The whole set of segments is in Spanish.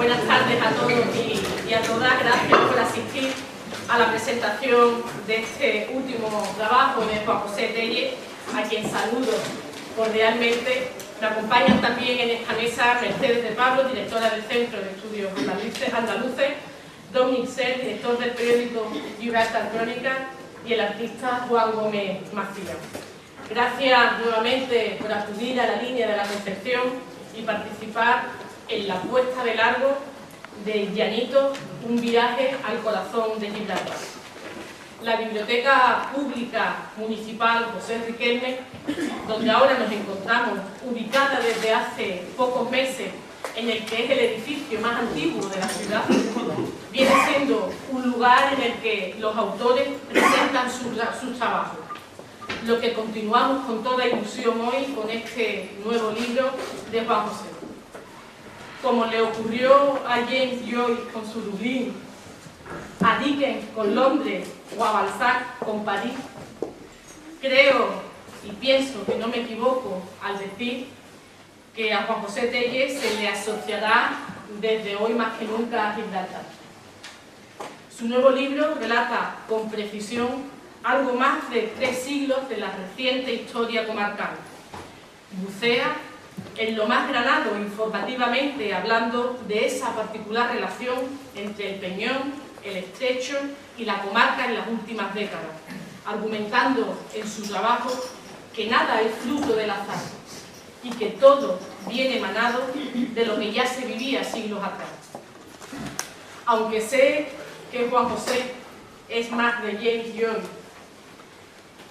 Buenas tardes a todos y a todas. Gracias por asistir a la presentación de este último trabajo de Juan José Tellez, a quien saludo cordialmente. Me acompañan también en esta mesa Mercedes de Pablo, directora del Centro de Estudios Andaluces, Dominic Ser, director del periódico Gibraltar Crónica, y el artista Juan Gómez Macías. Gracias nuevamente por acudir a la línea de la Concepción y participar en la puesta de largo de Llanito, un viaje al corazón de Gibraltar. La Biblioteca Pública Municipal José Riquelme, donde ahora nos encontramos, ubicada desde hace pocos meses en el que es el edificio más antiguo de la ciudad, viene siendo un lugar en el que los autores presentan sus trabajos. Lo que continuamos con toda ilusión hoy con este nuevo libro de Juan José. Como le ocurrió a James Joyce con su Dublín, a Dickens con Londres o a Balzac con París, creo y pienso que no me equivoco al decir que a Juan José Tellez se le asociará desde hoy más que nunca a Gibraltar. Su nuevo libro relata con precisión algo más de 3 siglos de la reciente historia comarcal. Bucea en lo más granado informativamente, hablando de esa particular relación entre el Peñón, el Estrecho y la comarca en las últimas décadas, argumentando en su trabajo que nada es fruto del azar y que todo viene emanado de lo que ya se vivía siglos atrás. Aunque sé que Juan José es más de James Joyce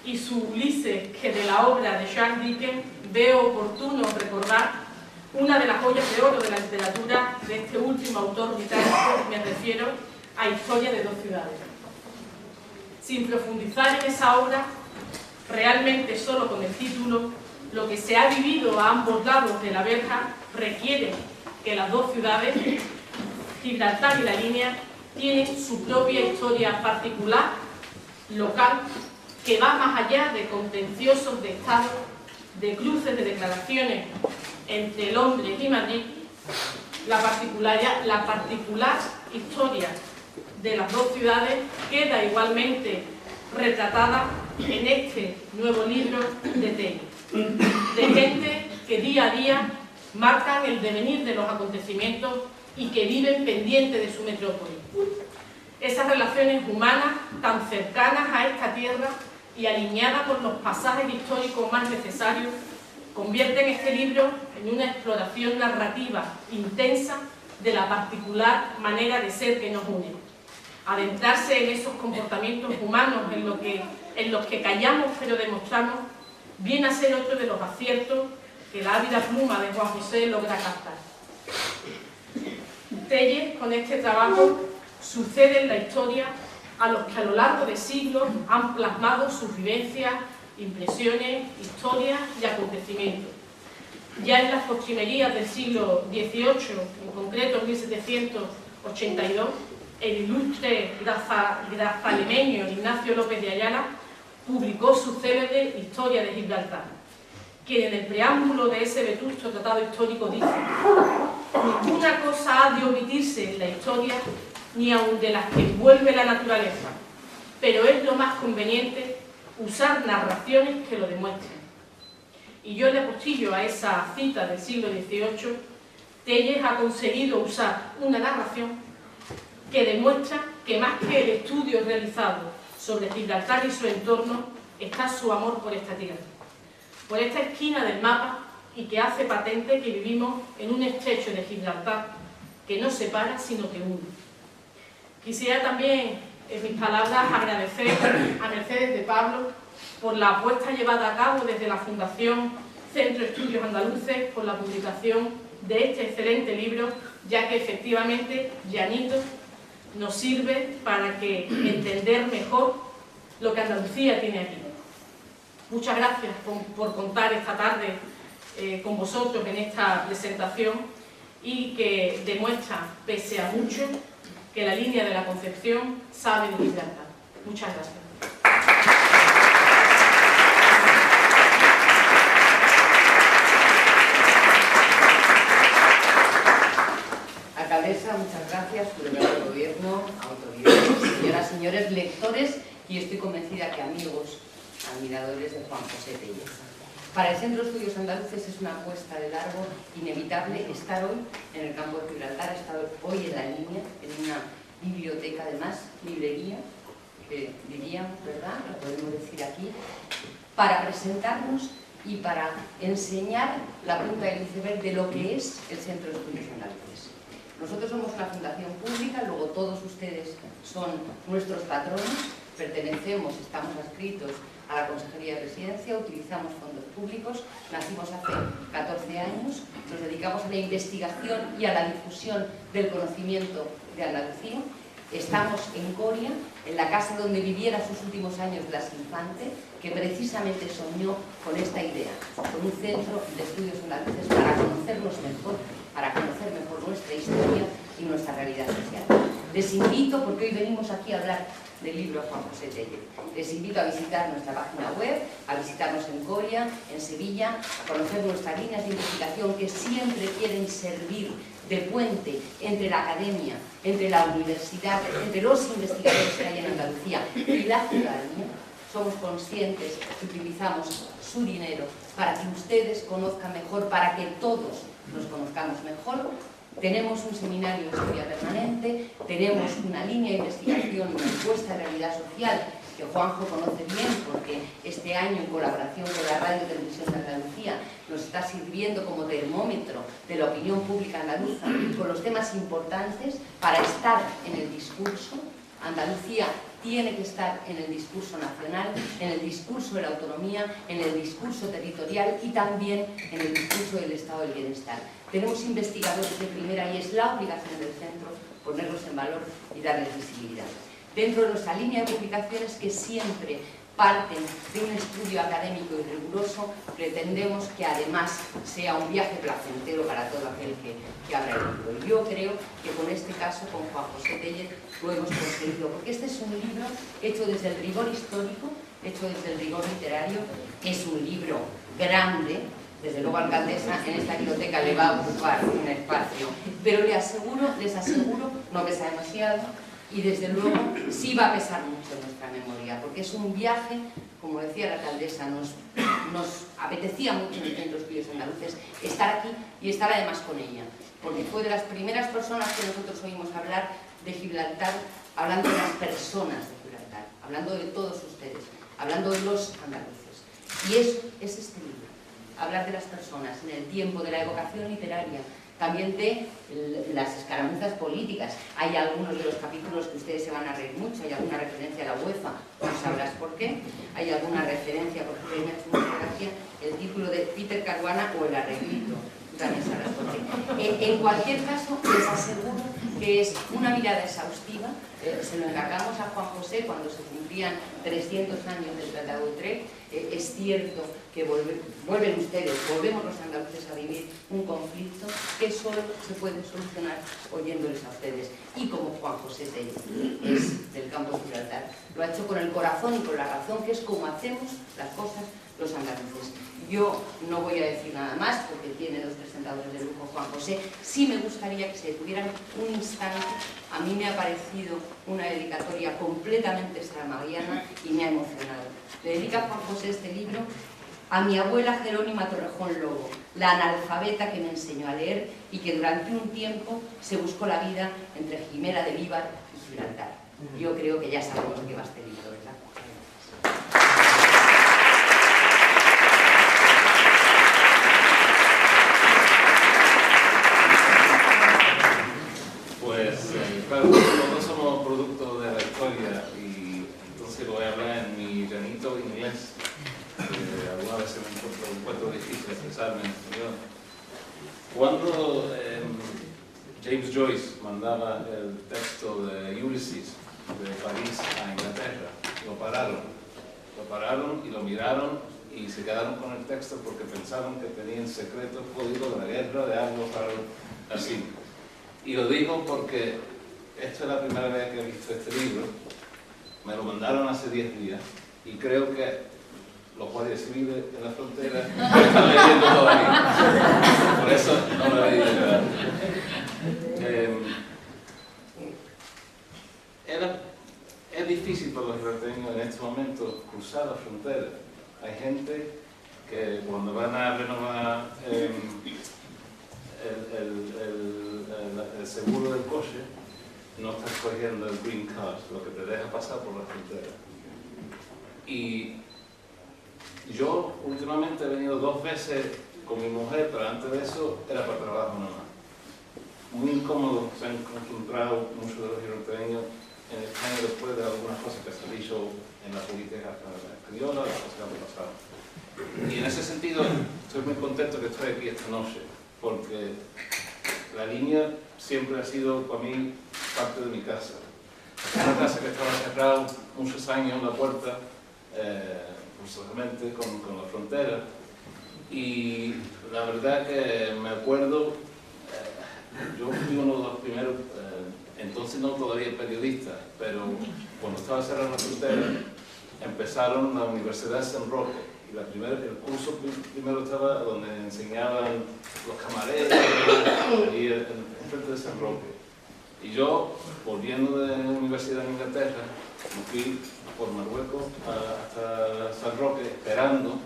y su Ulises que de la obra de Charles Dickens, veo oportuno recordar una de las joyas de oro de la literatura de este último autor británico, me refiero a Historia de dos ciudades. Sin profundizar en esa obra, realmente solo con el título, lo que se ha vivido a ambos lados de la verja requiere que las dos ciudades, Gibraltar y La Línea, tienen su propia historia particular, local, que va más allá de contenciosos de Estado, de cruces de declaraciones entre Londres y Madrid. La particular historia de las dos ciudades queda igualmente retratada en este nuevo libro de Tellez, de gente que día a día marcan el devenir de los acontecimientos y que viven pendientes de su metrópoli. Esas relaciones humanas tan cercanas a esta tierra y alineadas por los pasajes históricos más necesarios, convierten este libro en una exploración narrativa intensa de la particular manera de ser que nos une. Adentrarse en esos comportamientos humanos en los que callamos pero demostramos, viene a ser otro de los aciertos que la ávida pluma de Juan José logra captar. Tellez, con este trabajo, sucede en la historia a los que a lo largo de siglos han plasmado sus vivencias, impresiones, historias y acontecimientos. Ya en las postrimerías del siglo XVIII, en concreto en 1782, el ilustre grazalemeño Ignacio López de Ayala publicó su célebre Historia de Gibraltar, que en el preámbulo de ese vetusto tratado histórico dice: ninguna cosa ha de omitirse en la historia, ni aun de las que envuelve la naturaleza, pero es lo más conveniente usar narraciones que lo demuestren. Y yo le apostillo a esa cita del siglo XVIII, Tellez ha conseguido usar una narración que demuestra que más que el estudio realizado sobre Gibraltar y su entorno, está su amor por esta tierra, por esta esquina del mapa, y que hace patente que vivimos en un estrecho de Gibraltar que no separa sino que une. Quisiera también, en mis palabras, agradecer a Mercedes de Pablo por la apuesta llevada a cabo desde la Fundación Centro de Estudios Andaluces por la publicación de este excelente libro, ya que efectivamente Llanito nos sirve para entender mejor lo que Andalucía tiene aquí. Muchas gracias por contar esta tarde con vosotros en esta presentación, y que demuestra, pese a mucho, que la línea de la Concepción sabe de Gibraltar. Muchas gracias. alcaldesa, muchas gracias, su delegado de gobierno, autoridades, señoras y señores, lectores y estoy convencida que amigos, admiradores de Juan José Tellez. Para el Centro de Estudios Andaluces es una apuesta de largo inevitable estar hoy en el campo de Gibraltar, estar hoy en la línea, en una biblioteca además, librería, que diríamos, ¿verdad? Lo podemos decir aquí, para presentarnos y para enseñar la punta del iceberg de lo que es el Centro de Estudios Andaluces. Nosotros somos una fundación pública, luego todos ustedes son nuestros patronos, pertenecemos, estamos adscritos a la Consejería de Presidencia, utilizamos fondos públicos, nacimos hace 14 años, nos dedicamos a la investigación y a la difusión del conocimiento de Andalucía. Estamos en Coria, en la casa donde viviera sus últimos años Blas Infante, que precisamente soñó con esta idea, con un centro de estudios andaluces para conocernos mejor, para conocer mejor nuestra historia y nuestra realidad social. Les invito, porque hoy venimos aquí a hablar del libro Juan José Tellez, les invito a visitar nuestra página web, a visitarnos en Coria, en Sevilla, a conocer nuestras líneas de investigación que siempre quieren servir de puente entre la academia, entre la universidad, entre los investigadores que hay en Andalucía y la ciudadanía. Somos conscientes que utilizamos su dinero para que ustedes conozcan mejor, para que todos nos conozcamos mejor. Tenemos un seminario de historia permanente, tenemos una línea de investigación, una encuesta de realidad social que Juanjo conoce bien porque este año en colaboración con la Radio y Televisión de Andalucía nos está sirviendo como termómetro de la opinión pública andaluza con los temas importantes para estar en el discurso. Andalucía tiene que estar en el discurso nacional, en el discurso de la autonomía, en el discurso territorial y también en el discurso del estado del bienestar. Tenemos investigadores de primera y es la obligación del centro ponerlos en valor y darles visibilidad. Dentro de nuestra línea de publicaciones que siempre parten de un estudio académico y riguroso, pretendemos que además sea un viaje placentero para todo aquel que abra el libro. Y yo creo que con este caso, con Juan José Tellez, lo hemos conseguido, porque este es un libro hecho desde el rigor histórico, hecho desde el rigor literario, es un libro grande, desde luego alcaldesa, en esta biblioteca le va a ocupar un espacio, pero les aseguro, no pesa demasiado, y desde luego sí va a pesar mucho en nuestra memoria, porque es un viaje, como decía la alcaldesa, nos apetecía mucho en el Centro de Estudios Andaluces estar aquí y estar además con ella, porque fue de las primeras personas que nosotros oímos hablar de Gibraltar, hablando de las personas de Gibraltar, hablando de todos ustedes, hablando de los andaluces. Y es este libro, hablar de las personas en el tiempo de la evocación literaria, también de las escaramuzas políticas. Hay algunos de los capítulos que ustedes se van a reír mucho, hay alguna referencia a la UEFA, no sabrás por qué, hay alguna referencia, por ejemplo, me ha hecho mucha gracia el título de Peter Caruana o El arreglito, también sabrás por qué. En cualquier caso, les aseguro que es una mirada exhaustiva, se lo encargamos a Juan José cuando se cumplían 300 años del Tratado de Utrecht. Es cierto que volvemos los andaluces a vivir un conflicto que solo se puede solucionar oyéndoles a ustedes. Y como Juan José Tellez es del campo de Gibraltar, lo ha hecho con el corazón y con la razón, que es como hacemos las cosas los andaluces. Yo no voy a decir nada más porque tiene dos presentadores de lujo Juan José. Sí me gustaría que se detuvieran un instante. A mí me ha parecido una dedicatoria completamente saramaguiana y me ha emocionado. Le dedica Juan José este libro a mi abuela Jerónima Torrejón Lobo, la analfabeta que me enseñó a leer y que durante un tiempo se buscó la vida entre Jimena de Líbar y Gibraltar. Yo creo que ya sabemos que va este libro, ¿verdad? Claro, nosotros somos producto de la historia y entonces lo voy a hablar en mi llanito inglés. Alguna vez se me encuentro difícil expresarme en español. Cuando James Joyce mandaba el texto de Ulysses de París a Inglaterra, lo pararon y lo miraron y se quedaron con el texto porque pensaron que tenía en secreto el código de la guerra de algo así. Y lo digo porque esta es la primera vez que he visto este libro, me lo mandaron hace 10 días y creo que los guardias civiles en la frontera lo están leyendo todavía. Por eso no lo he leído. este momento cruzar la frontera. Hay gente que cuando van a renovar el seguro del coche, no estás cogiendo el green card, lo que te deja pasar por la frontera. Y yo últimamente he venido 2 veces con mi mujer, pero antes de eso era para trabajo nada más. Muy incómodo se han encontrado muchos de los gibraltareños en España después de algunas cosas que se han dicho en la política española, las cosas que han pasado. Y en ese sentido estoy muy contento que estoy aquí esta noche, porque la línea siempre ha sido para mí parte de mi casa. Es una casa que estaba cerrada muchos años, la puerta, forzosamente con la frontera. Y la verdad que me acuerdo, yo fui uno de los primeros, entonces no todavía periodista, pero cuando estaba cerrada la frontera, empezaron la Universidad de San Roque. Y el curso primero estaba donde enseñaban los camareros, ahí enfrente de San Roque. Y yo, volviendo de la Universidad de Inglaterra, me fui por Marruecos hasta San Roque, esperando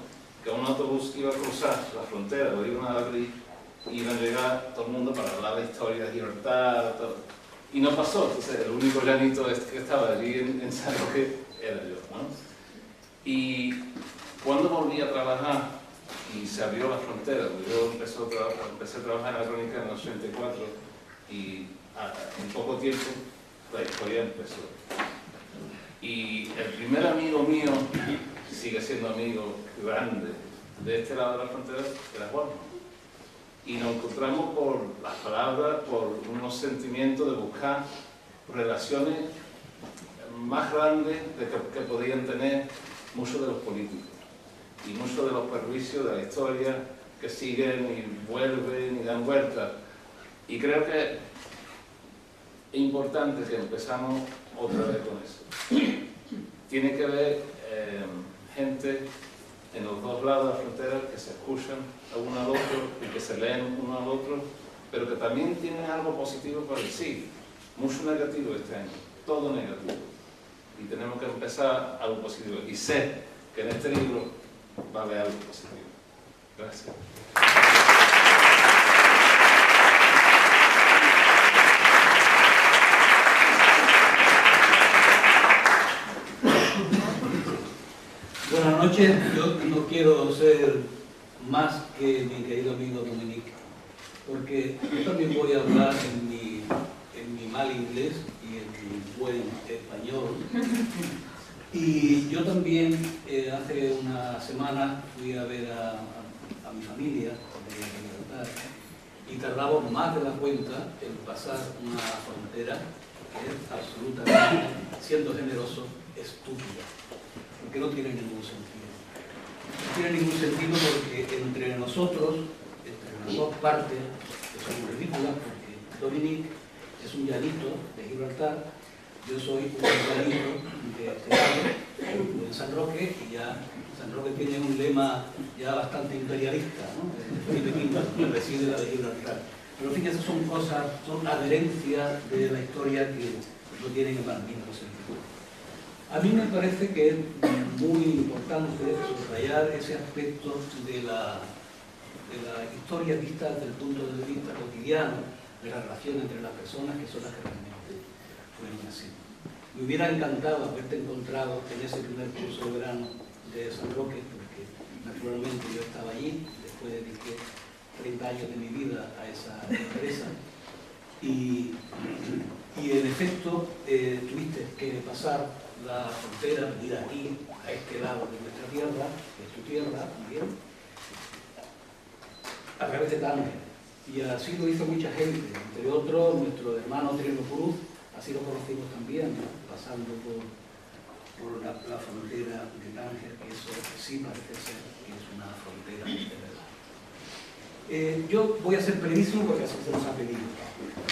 que un autobús iba a cruzar la frontera, lo iban a abrir, y iban a llegar todo el mundo para hablar de historia de Gibraltar, todo. Y no pasó, entonces el único llanito que estaba allí en San Roque era yo, ¿no? Y cuando volví a trabajar y se abrió la frontera, yo empecé a trabajar en la crónica en el 84 y en poco tiempo la historia empezó. Y el primer amigo mío, sigue siendo amigo grande de este lado de la frontera, era Juan. Y nos encontramos por las palabras, por unos sentimientos de buscar relaciones más grandes de que podían tener muchos de los políticos y muchos de los perjuicios de la historia que siguen y vuelven y dan vueltas. Y creo que es importante que empezamos otra vez con eso. Tiene que haber gente en los dos lados de la frontera que se escuchan a uno al otro y que se leen uno al otro, pero que también tienen algo positivo para decir. Mucho negativo este año, todo negativo. Y tenemos que empezar algo positivo. Y sé que en este libro va a haber algo positivo. Gracias. Buenas noches, yo no quiero ser más que mi querido amigo Dominique, porque yo también voy a hablar en mi mal inglés y en mi buen español. Y yo también hace una semana fui a ver a mi familia de Gibraltar y tardamos más de la cuenta en pasar una frontera que es absolutamente, siendo generoso, estúpida. Porque no tiene ningún sentido. No tiene ningún sentido porque entre nosotros, entre las dos partes, que son ridículas, porque Dominique es un llanito de Gibraltar, yo soy un llanito de San Roque, y ya San Roque tiene un lema ya bastante imperialista, ¿no? Felipe V, que reside la de Gibraltar. Pero fíjense, son cosas, son adherencias de la historia que no tienen el más mínimo sentido. A mí me parece que es muy importante subrayar ese aspecto de la historia vista desde el punto de vista cotidiano, de la relación entre las personas que son las que realmente fueron así. Me hubiera encantado haberte encontrado en ese primer curso de verano de San Roque, porque naturalmente yo estaba allí, después dediqué 30 años de mi vida a esa empresa, y en efecto tuviste que pasar la frontera, venir aquí, a este lado de nuestra tierra, que es tu tierra también, a través de Tánger. Y así lo hizo mucha gente, entre otros nuestro hermano Triano Cruz, así lo conocimos también, ¿no? Pasando por la frontera de Tánger, que eso sí parece ser que es una frontera de verdad. Yo voy a ser brevísimo porque así se nos ha pedido.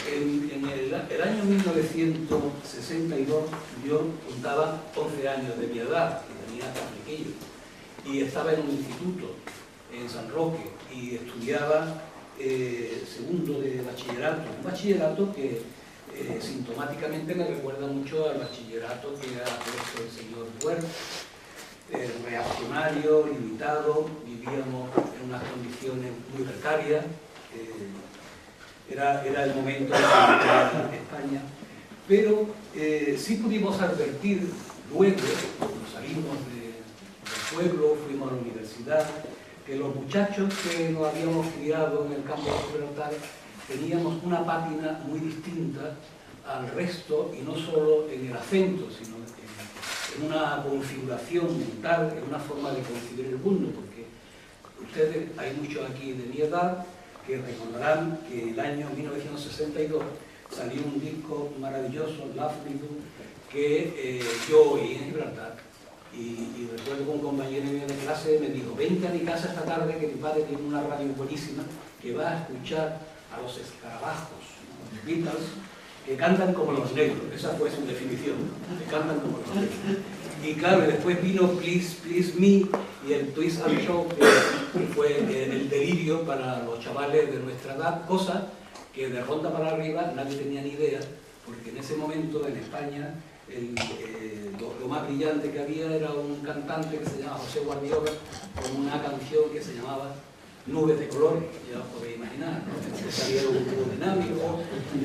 En el año 1962 yo contaba 11 años de mi edad, que tenía tan pequeño, y estaba en un instituto en San Roque y estudiaba segundo de bachillerato, un bachillerato que sintomáticamente me recuerda mucho al bachillerato que ha puesto el señor Wert, reaccionario, limitado, vivíamos en unas condiciones muy precarias, era el momento de la España, pero sí pudimos advertir luego, cuando salimos del pueblo, fuimos a la universidad, que los muchachos que nos habíamos criado en el campo de Gibraltar teníamos una pátina muy distinta al resto, y no solo en el acento, sino en una configuración mental, en una forma de concebir el mundo, porque ustedes, hay muchos aquí de mi edad, que recordarán que en el año 1962 salió un disco maravilloso, Lovely Do, que yo oí en Gibraltar, y recuerdo que un compañero mío de clase me dijo: vente a mi casa esta tarde, que mi padre tiene una radio buenísima, que va a escuchar a los Escarabajos, ¿no?, los Beatles, que cantan como los negros. Esa fue su definición, que cantan como los negros. Y claro, después vino Please, Please Me y el Twist and Shout, que fue el delirio para los chavales de nuestra edad, cosa que de Ronda para arriba nadie tenía ni idea, porque en ese momento en España lo más brillante que había era un cantante que se llamaba José Guardiola, con una canción que se llamaba Nubes de Colores, ya os podéis imaginar, ¿no? Salieron un dúo dinámico,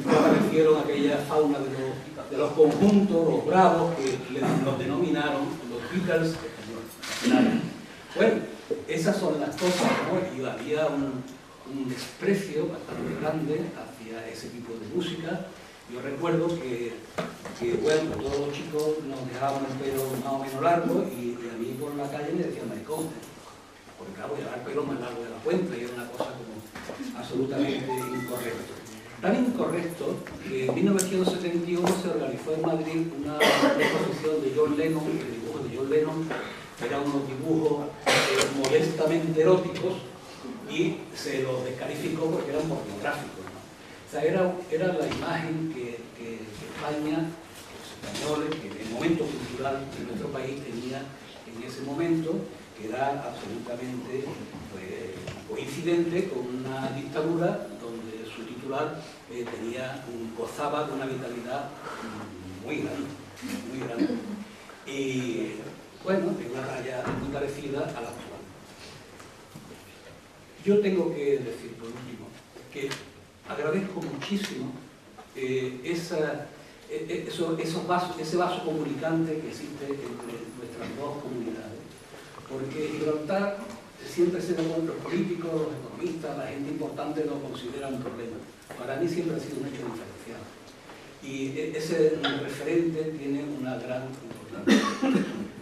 aparecieron aquella fauna de los conjuntos, los bravos, que los denominaron los Beatles. Bueno, esas son las cosas, ¿no? Y había un desprecio bastante grande hacia ese tipo de música. Yo recuerdo que bueno, todos los chicos nos dejaban el pelo más o menos largo, y a mí por la calle me decían maricón, porque claro, llevar el pelo más largo de la cuenta, y era una cosa como absolutamente incorrecta. Tan incorrecto que en 1971 se organizó en Madrid una exposición de John Lennon, el dibujo de John Lennon, que eran unos dibujos modestamente eróticos, y se los descalificó porque eran pornográficos, ¿no? O sea, era la imagen que España, los españoles, que el momento cultural de nuestro país tenía en ese momento, que era absolutamente coincidente con una dictadura donde su titular gozaba de una vitalidad muy grande. Y bueno, de una raya muy parecida a la actual. Yo tengo que decir, por último, que agradezco muchísimo ese vaso comunicante que existe entre nuestras dos comunidades, porque Gibraltar siempre se lo con los políticos, los economistas, la gente importante lo considera un problema. Para mí siempre ha sido un hecho diferencial, y ese referente tiene una gran importancia.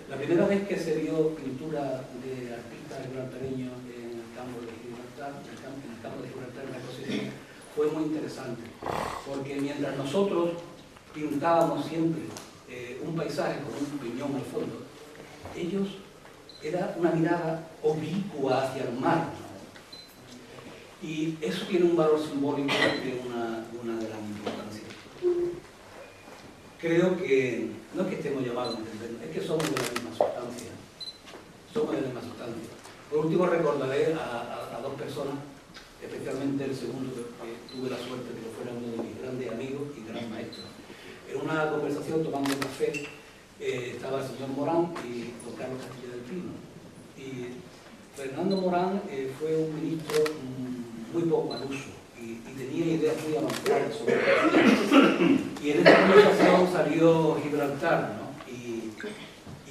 La primera vez que se vio pintura de artistas gibraltareños en el campo de Gibraltar, en la exposición, fue muy interesante, porque mientras nosotros pintábamos siempre un paisaje con un piñón al fondo, ellos era una mirada oblicua hacia el mar, ¿no? Y eso tiene un valor simbólico de una gran importancia. Creo que no es que estemos llamados a entendernos, es que somos de la misma sustancia. Por último, recordaré a dos personas, especialmente el segundo, que tuve la suerte de que fuera uno de mis grandes amigos y gran maestros. En una conversación tomando café, estaba el señor Morán y don Carlos Castilla del Pino. Y Fernando Morán fue un ministro muy poco al uso, y tenía ideas muy avanzadas sobre el. Y en esta conversación salió Gibraltar, ¿no?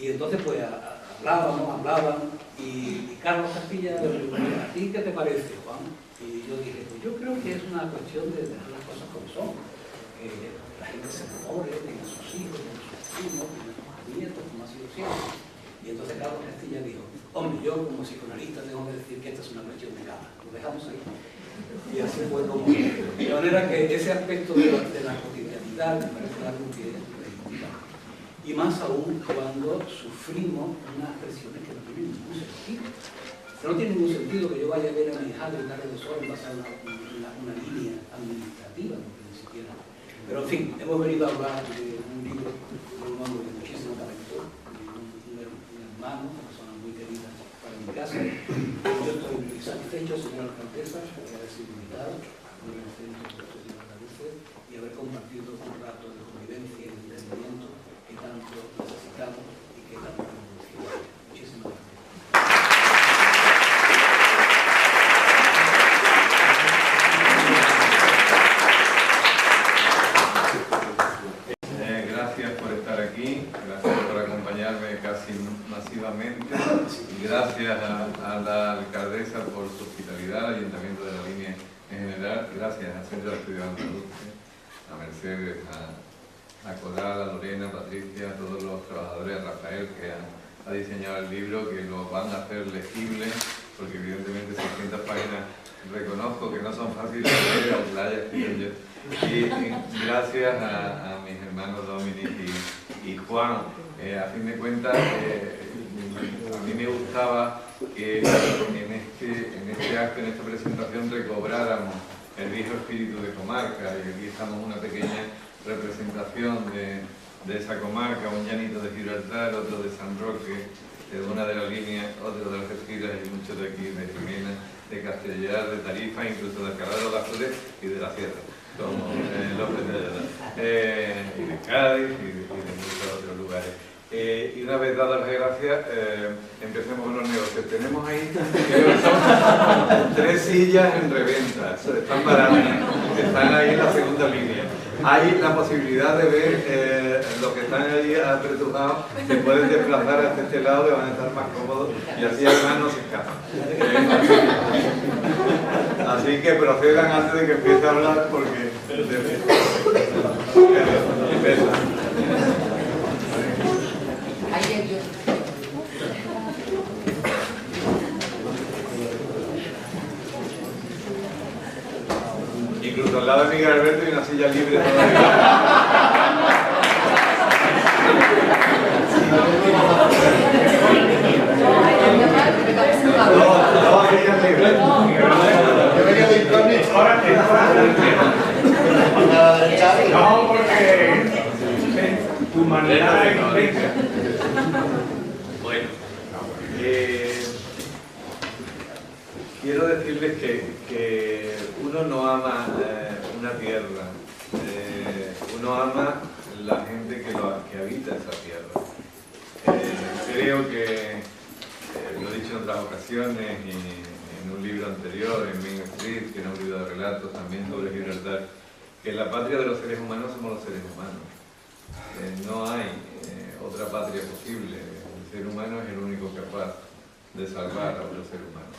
Y entonces pues hablaban, y Carlos Castilla le preguntó: ¿a ti qué te parece, Juan? Y yo dije: pues yo creo que es una cuestión de dejar las cosas como son, que la gente se enamore, tenga sus hijos, tenga sus primos, tenga sus nietos, como ha sido siempre. Y entonces Carlos Castilla dijo: hombre, yo como psicoanalista tengo que decir que esta es una cuestión de cama, lo dejamos ahí. Y así fue como. De manera que ese aspecto de la cotidianidad me parece algo que es reivindicar. Y más aún cuando sufrimos unas presiones que no tienen ningún sentido. No tiene ningún sentido que yo vaya a ver a mi hija de tarde de sol en base a una línea administrativa, porque ni siquiera. Pero en fin, hemos venido a hablar de un libro de un hombre de muchísimo talento, un hermano, una persona muy querida para mi casa. Yo estoy muy satisfecho, señora alcaldesa, de haber sido invitado, muy agradecido por su y haber compartido con masivamente. Gracias a la alcaldesa por su hospitalidad, al Ayuntamiento de la Línea en general, gracias al Centro de Estudios Andaluces, a Mercedes, a Coral, a Lorena, a Patricia, a todos los trabajadores, a Rafael, que ha diseñado el libro, que lo van a hacer legible, porque evidentemente 600 páginas reconozco que no son fáciles de leer, aunque la haya escrito yo. Y gracias a mis hermanos Dominic y Juan, a fin de cuentas, a mí me gustaba que en este acto, en esta presentación, recobráramos el viejo espíritu de comarca, y aquí estamos una pequeña representación de esa comarca, un llanito de Gibraltar, otro de San Roque, de una de las líneas, otro de Algeciras y muchos de aquí, de Jimena, de Castellar, de Tarifa, incluso de Alcalá de los Azules y de la Sierra, como López de Ayala, y de Cádiz y de muchos otros lugares. Y una vez dadas las gracias, empecemos con los negocios. Tenemos ahí, creo que son 3 sillas en reventa, están baratas, están ahí en la segunda línea. Hay la posibilidad de ver los que están allí apretujados, se pueden desplazar hacia este lado, que van a estar más cómodos y así además no se escapan. Así que procedan antes de que empiece a hablar porque... Incluso al lado de Miguel Alberto hay una silla libre todavía. Dos sillas libres. Yo venía de Internet. No, porque tu manera de explicar. Bueno, quiero decirles que uno no ama una tierra, uno ama la gente que habita esa tierra. Creo que, lo he dicho en otras ocasiones y en un libro anterior, en Main Street, que era un libro de relatos también sobre Gibraltar, que la patria de los seres humanos somos los seres humanos. No hay otra patria posible. El ser humano es el único capaz de salvar a otro ser humano.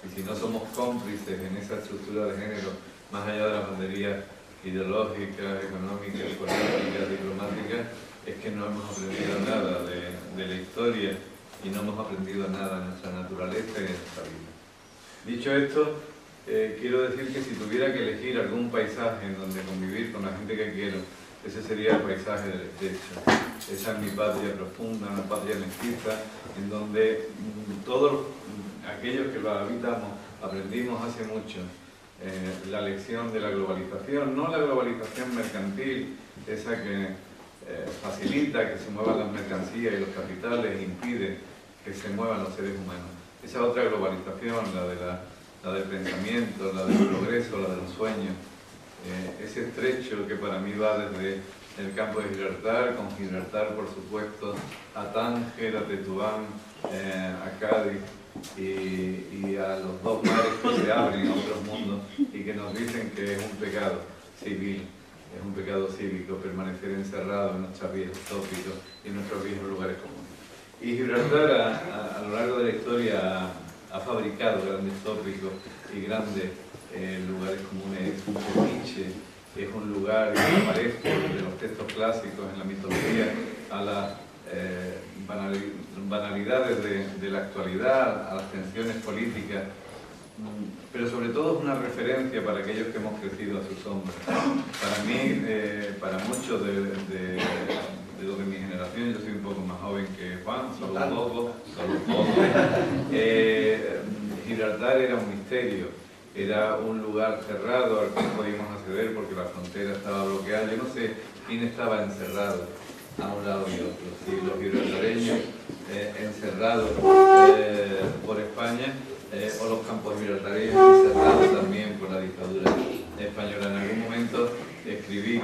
Y si no somos cómplices en esa estructura de género, más allá de las banderías ideológicas, económicas, políticas, diplomáticas, es que no hemos aprendido nada de la historia y no hemos aprendido nada de nuestra naturaleza y de nuestra vida. Dicho esto, quiero decir que si tuviera que elegir algún paisaje en donde convivir con la gente que quiero, ese sería el paisaje del estrecho. Esa es mi patria profunda, una patria mestiza, en donde todos aquellos que lo habitamos aprendimos hace mucho la lección de la globalización, no la globalización mercantil, esa que facilita que se muevan las mercancías y los capitales e impide que se muevan los seres humanos. Esa otra globalización, la del pensamiento, la del progreso, la de los sueños. Ese estrecho que para mí va desde el campo de Gibraltar, con Gibraltar por supuesto, a Tánger, a Tetuán, a Cádiz y a los dos mares que se abren a otros mundos y que nos dicen que es un pecado civil, es un pecado cívico permanecer encerrado en nuestros viejos tópicos y en nuestros viejos lugares comunes. Y Gibraltar a lo largo de la historia ha fabricado grandes tópicos y grandes lugares comunes. Es un fetiche, es un lugar que aparece de los textos clásicos en la mitología a las banalidades de la actualidad, a las tensiones políticas, pero sobre todo es una referencia para aquellos que hemos crecido a su sombra. Para mí, para muchos de los de mi generación, yo soy un poco más joven que Juan, solo un poco, Gibraltar era un misterio, era un lugar cerrado al que no podíamos acceder porque la frontera estaba bloqueada. Yo no sé quién estaba encerrado a un lado y otro, si los gibraltareños encerrados por España o los campos gibraltareños encerrados también por la dictadura española. En algún momento escribí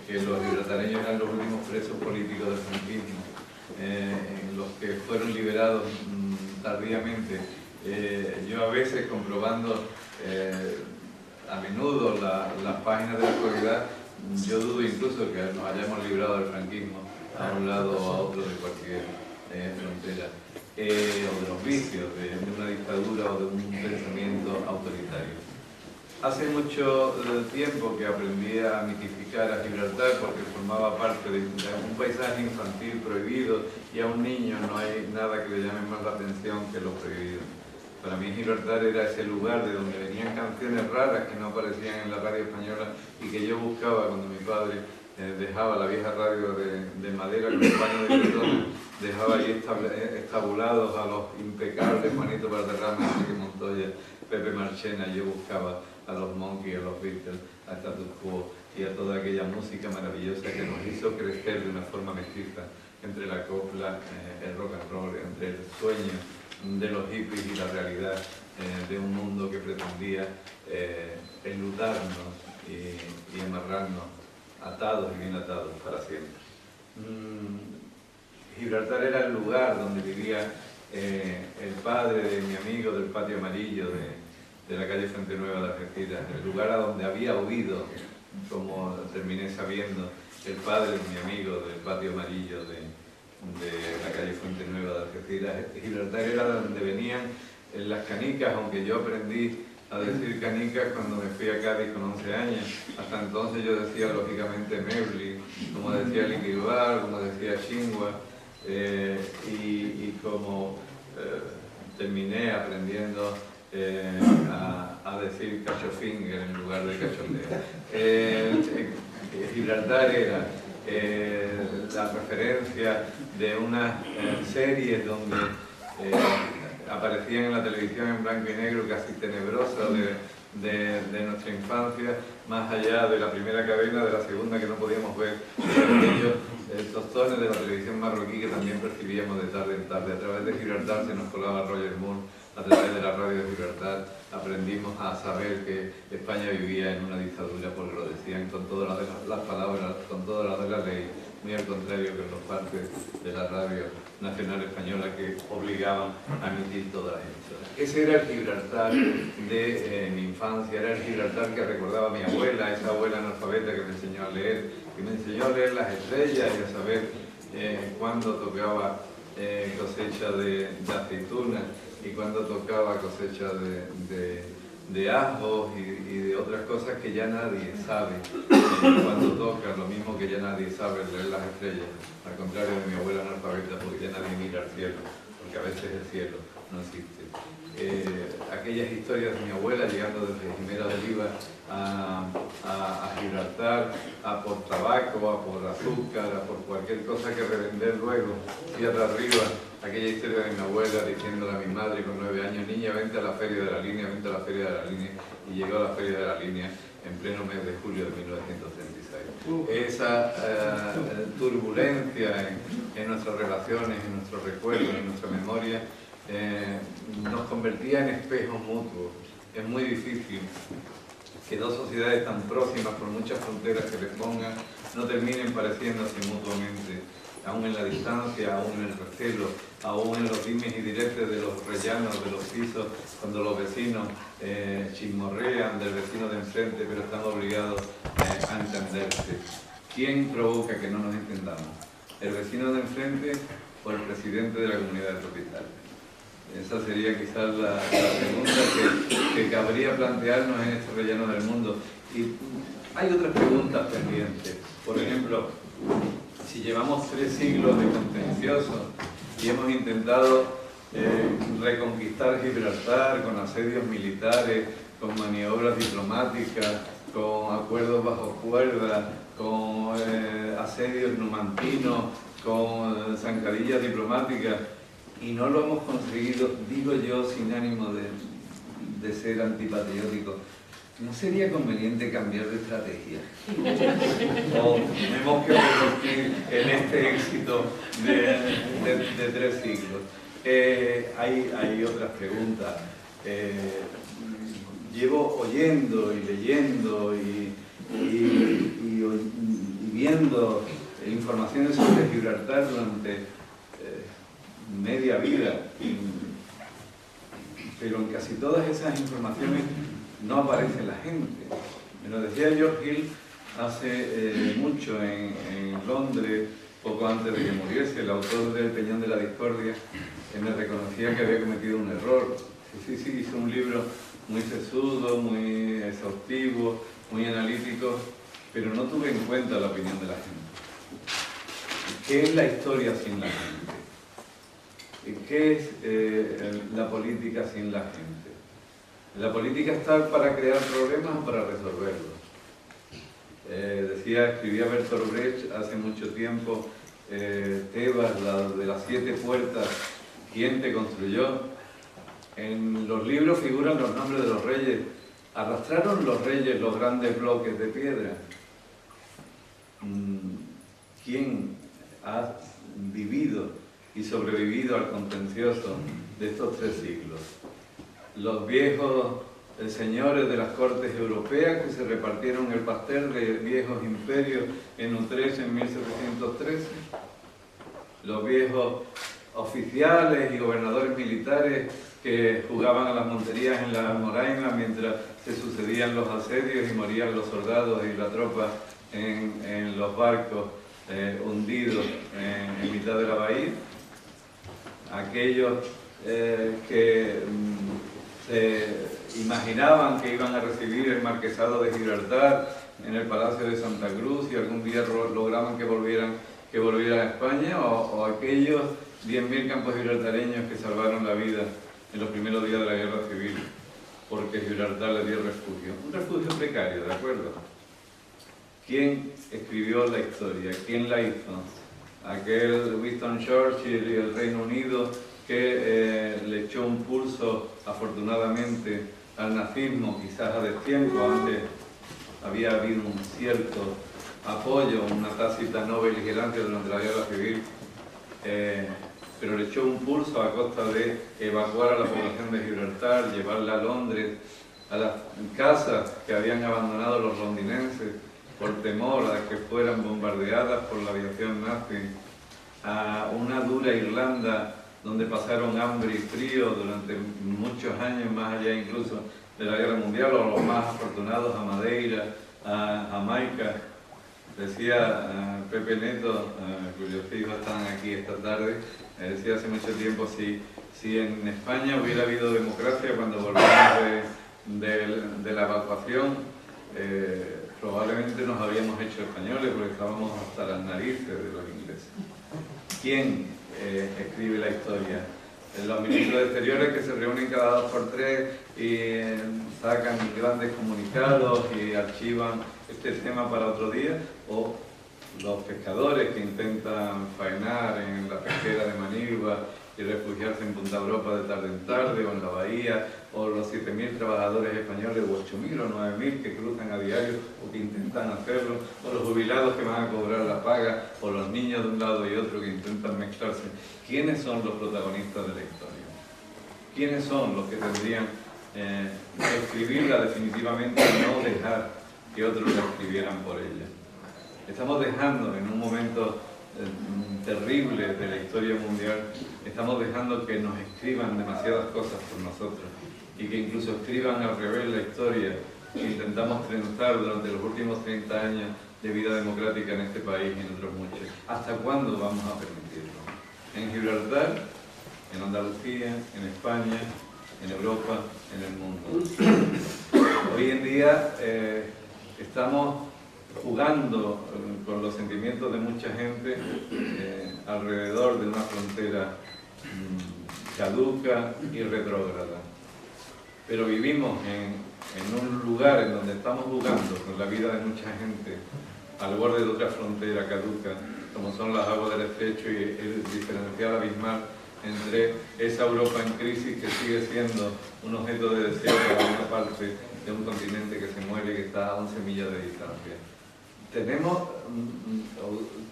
que los gibraltareños eran los últimos presos políticos del franquismo, los que fueron liberados tardíamente. Yo a veces comprobando a menudo las páginas de la actualidad, yo dudo incluso que nos hayamos librado del franquismo a un lado o a otro de cualquier frontera. o de los vicios de una dictadura o de un pensamiento autoritario. Hace mucho tiempo que aprendí a mitificar a Gibraltar porque formaba parte de un paisaje infantil prohibido, y a un niño no hay nada que le llame más la atención que lo prohibido. Para mí Gibraltar era ese lugar de donde venían canciones raras que no aparecían en la radio española y que yo buscaba cuando mi padre dejaba la vieja radio de madera con el paño de cartón, dejaba ahí estabulados a los impecables Juanito Valderrama, Enrique Montoya, Pepe Marchena. Yo buscaba a los Monkeys, a los Beatles, a Status Quo y a toda aquella música maravillosa que nos hizo crecer de una forma mestiza entre la copla, el rock and roll, entre el sueño de los hippies y la realidad de un mundo que pretendía enlutarnos y amarrarnos atados y bien atados para siempre. Gibraltar era el lugar donde vivía el padre de mi amigo del Patio Amarillo de la calle Fuente Nueva de Algeciras, el lugar a donde había huido, como terminé sabiendo, el padre de mi amigo del Patio Amarillo de la calle Fuente Nueva de Algeciras. Gibraltar era donde venían las canicas, aunque yo aprendí a decir canicas cuando me fui a Cádiz con 11 años. Hasta entonces yo decía lógicamente Mebli, como decía Liquibar, como decía Xingua, y como terminé aprendiendo a decir cachofinger en lugar de cachondeo. Gibraltar era la referencia de unas series donde aparecían en la televisión en blanco y negro casi tenebrosas de nuestra infancia, más allá de la primera cadena, de la segunda que no podíamos ver, aquellos tostones de la televisión marroquí que también percibíamos de tarde en tarde. A través de Gibraltar se nos colaba Roger Moore, a través de la radio de Gibraltar aprendimos a saber que España vivía en una dictadura, porque lo decían con todas las palabras, con todas las de la ley, muy al contrario que los partes de la radio nacional española que obligaban a emitir todas las emisoras. Ese era el Gibraltar de mi infancia, era el Gibraltar que recordaba a mi abuela, esa abuela analfabeta que me enseñó a leer, que me enseñó a leer las estrellas y a saber cuándo tocaba cosecha de aceitunas y cuando tocaba cosecha de ajos y de otras cosas que ya nadie sabe cuando toca, lo mismo que ya nadie sabe leer las estrellas, al contrario de mi abuela analfabeta, porque ya nadie mira al cielo, porque a veces el cielo no existe. Aquellas historias de mi abuela llegando desde Jimena de Oliva a Gibraltar, a por tabaco, a por azúcar, a por cualquier cosa que revender luego, y atrás arriba, aquella historia de mi abuela diciéndole a mi madre con 9 años, niña, vente a la Feria de la Línea, vente a la Feria de la Línea, y llegó a la Feria de la Línea en pleno mes de julio de 1936. Esa turbulencia en nuestras relaciones, en nuestros recuerdos, en nuestra memoria, nos convertía en espejos mutuos. Es muy difícil que dos sociedades tan próximas, por muchas fronteras que les pongan, no terminen pareciéndose mutuamente, aún en la distancia, aún en el recelo, aún en los dimes y diretes de los rellanos, de los pisos, cuando los vecinos chismorrean del vecino de enfrente, pero están obligados a entenderse. ¿Quién provoca que no nos entendamos? ¿El vecino de enfrente o el presidente de la comunidad de propietarios? Esa sería quizás la pregunta que cabría plantearnos en este relleno del mundo. Y hay otras preguntas pendientes. Por ejemplo, si llevamos 3 siglos de contencioso y hemos intentado reconquistar Gibraltar con asedios militares, con maniobras diplomáticas, con acuerdos bajo cuerda, con asedios numantinos, con zancadillas diplomáticas, y no lo hemos conseguido, digo yo, sin ánimo de ser antipatriótico, ¿no sería conveniente cambiar de estrategia? ¿O tenemos que resistir en este éxito de 3 siglos? Hay otras preguntas. Llevo oyendo y leyendo y viendo informaciones sobre Gibraltar durante media vida, pero en casi todas esas informaciones no aparece la gente. Me lo decía George Hill hace mucho en Londres, poco antes de que muriese, el autor del Peñón de la Discordia, me reconocía que había cometido un error. Sí, hizo un libro muy sesudo, muy exhaustivo, muy analítico, pero no tuve en cuenta la opinión de la gente. ¿Qué es la historia sin la gente? ¿Qué es la política sin la gente? ¿La política está para crear problemas o para resolverlos? Escribía Bertolt Brecht hace mucho tiempo, Tebas, la de las 7 puertas, ¿quién te construyó? En los libros figuran los nombres de los reyes. ¿Arrastraron los reyes los grandes bloques de piedra? ¿Quién ha vivido y sobrevivido al contencioso de estos 3 siglos? Los viejos señores de las cortes europeas que se repartieron el pastel de viejos imperios en Utrecht en 1713, los viejos oficiales y gobernadores militares que jugaban a las monterías en la Almoraima mientras se sucedían los asedios y morían los soldados y la tropa en los barcos hundidos en mitad de la bahía, aquellos que se imaginaban que iban a recibir el marquesado de Gibraltar en el Palacio de Santa Cruz y algún día lograban que volvieran a España, o aquellos 10.000 campos gibraltareños que salvaron la vida en los primeros días de la Guerra Civil porque Gibraltar les dio refugio. Un refugio precario, ¿de acuerdo? ¿Quién escribió la historia? ¿Quién la hizo? Aquel Winston Churchill y el Reino Unido que le echó un pulso, afortunadamente, al nazismo, quizás a destiempo. Antes había habido un cierto apoyo, una tácita no beligerancia durante la Guerra Civil, pero le echó un pulso a costa de evacuar a la población de Gibraltar, llevarla a Londres, a las casas que habían abandonado los londinenses por temor a que fueran bombardeadas por la aviación nazi, a una dura Irlanda donde pasaron hambre y frío durante muchos años, más allá incluso de la Guerra Mundial, o los más afortunados a Madeira, a Jamaica. Decía Pepe Neto, cuyos hijos están aquí esta tarde, decía hace mucho tiempo, si en España hubiera habido democracia cuando volvimos de la evacuación, probablemente nos habíamos hecho españoles porque estábamos hasta las narices de los ingleses. ¿Quién escribe la historia? Los ministros de Exteriores que se reúnen cada 2 por 3 y sacan grandes comunicados y archivan este tema para otro día, o los pescadores que intentan faenar en la pesquera de Manilva y refugiarse en Punta Europa de tarde en tarde o en la bahía, o los 7.000 trabajadores españoles, o 8.000 o 9.000 que cruzan a diario o que intentan hacerlo, o los jubilados que van a cobrar la paga, o los niños de un lado y otro que intentan mezclarse. ¿Quiénes son los protagonistas de la historia? ¿Quiénes son los que tendrían que escribirla definitivamente y no dejar que otros la escribieran por ella? Estamos dejando en un momento terrible de la historia mundial, estamos dejando que nos escriban demasiadas cosas por nosotros y que incluso escriban al revés la historia que intentamos trenzar durante los últimos 30 años de vida democrática en este país y en otros muchos. ¿Hasta cuándo vamos a permitirlo? En Gibraltar, en Andalucía, en España, en Europa, en el mundo. Hoy en día estamos jugando con los sentimientos de mucha gente alrededor de una frontera caduca y retrógrada. Pero vivimos en un lugar en donde estamos jugando con la vida de mucha gente al borde de otra frontera caduca, como son las aguas del estrecho y el diferencial abismal entre esa Europa en crisis que sigue siendo un objeto de deseo para una parte de un continente que se muere y que está a 11 millas de distancia.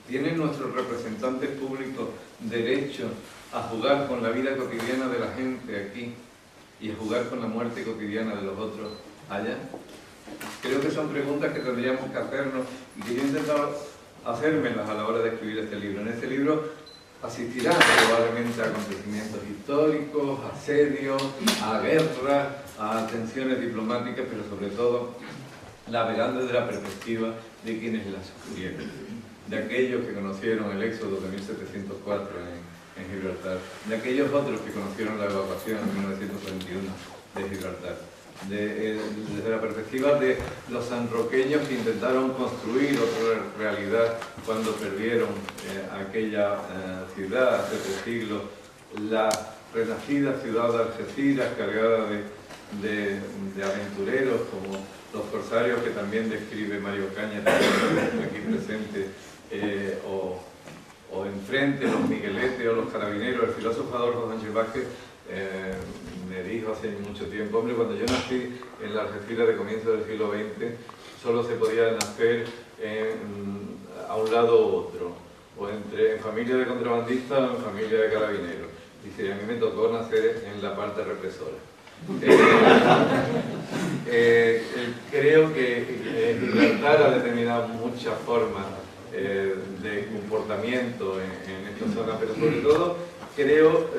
¿Tienen nuestros representantes públicos derecho a jugar con la vida cotidiana de la gente aquí y a jugar con la muerte cotidiana de los otros allá? Creo que son preguntas que tendríamos que hacernos y que yo he intentado hacérmelas a la hora de escribir este libro. En este libro asistirán probablemente a acontecimientos históricos, a asedios, a guerras, a tensiones diplomáticas, pero sobre todo la verán desde la perspectiva de quienes las sufrieron. de aquellos que conocieron el éxodo de 1704 en Gibraltar, de aquellos otros que conocieron la evacuación en 1941 de Gibraltar, desde la perspectiva de los sanroqueños que intentaron construir otra realidad cuando perdieron aquella ciudad hace 3 siglos, la renacida ciudad de Algeciras cargada de aventureros como los corsarios que también describe Mario Caña, también aquí presente, o enfrente los migueletes o los carabineros. El filósofo Adolfo Sánchez Vázquez me dijo hace mucho tiempo: hombre, cuando yo nací en la Algeciras de comienzo del siglo XX, solo se podía nacer a un lado u otro, o en familia de contrabandistas o en familia de carabineros. Dice, a mí me tocó nacer en la parte represora. Creo que Gibraltar ha determinado muchas formas de comportamiento en esta zona, pero sobre todo creo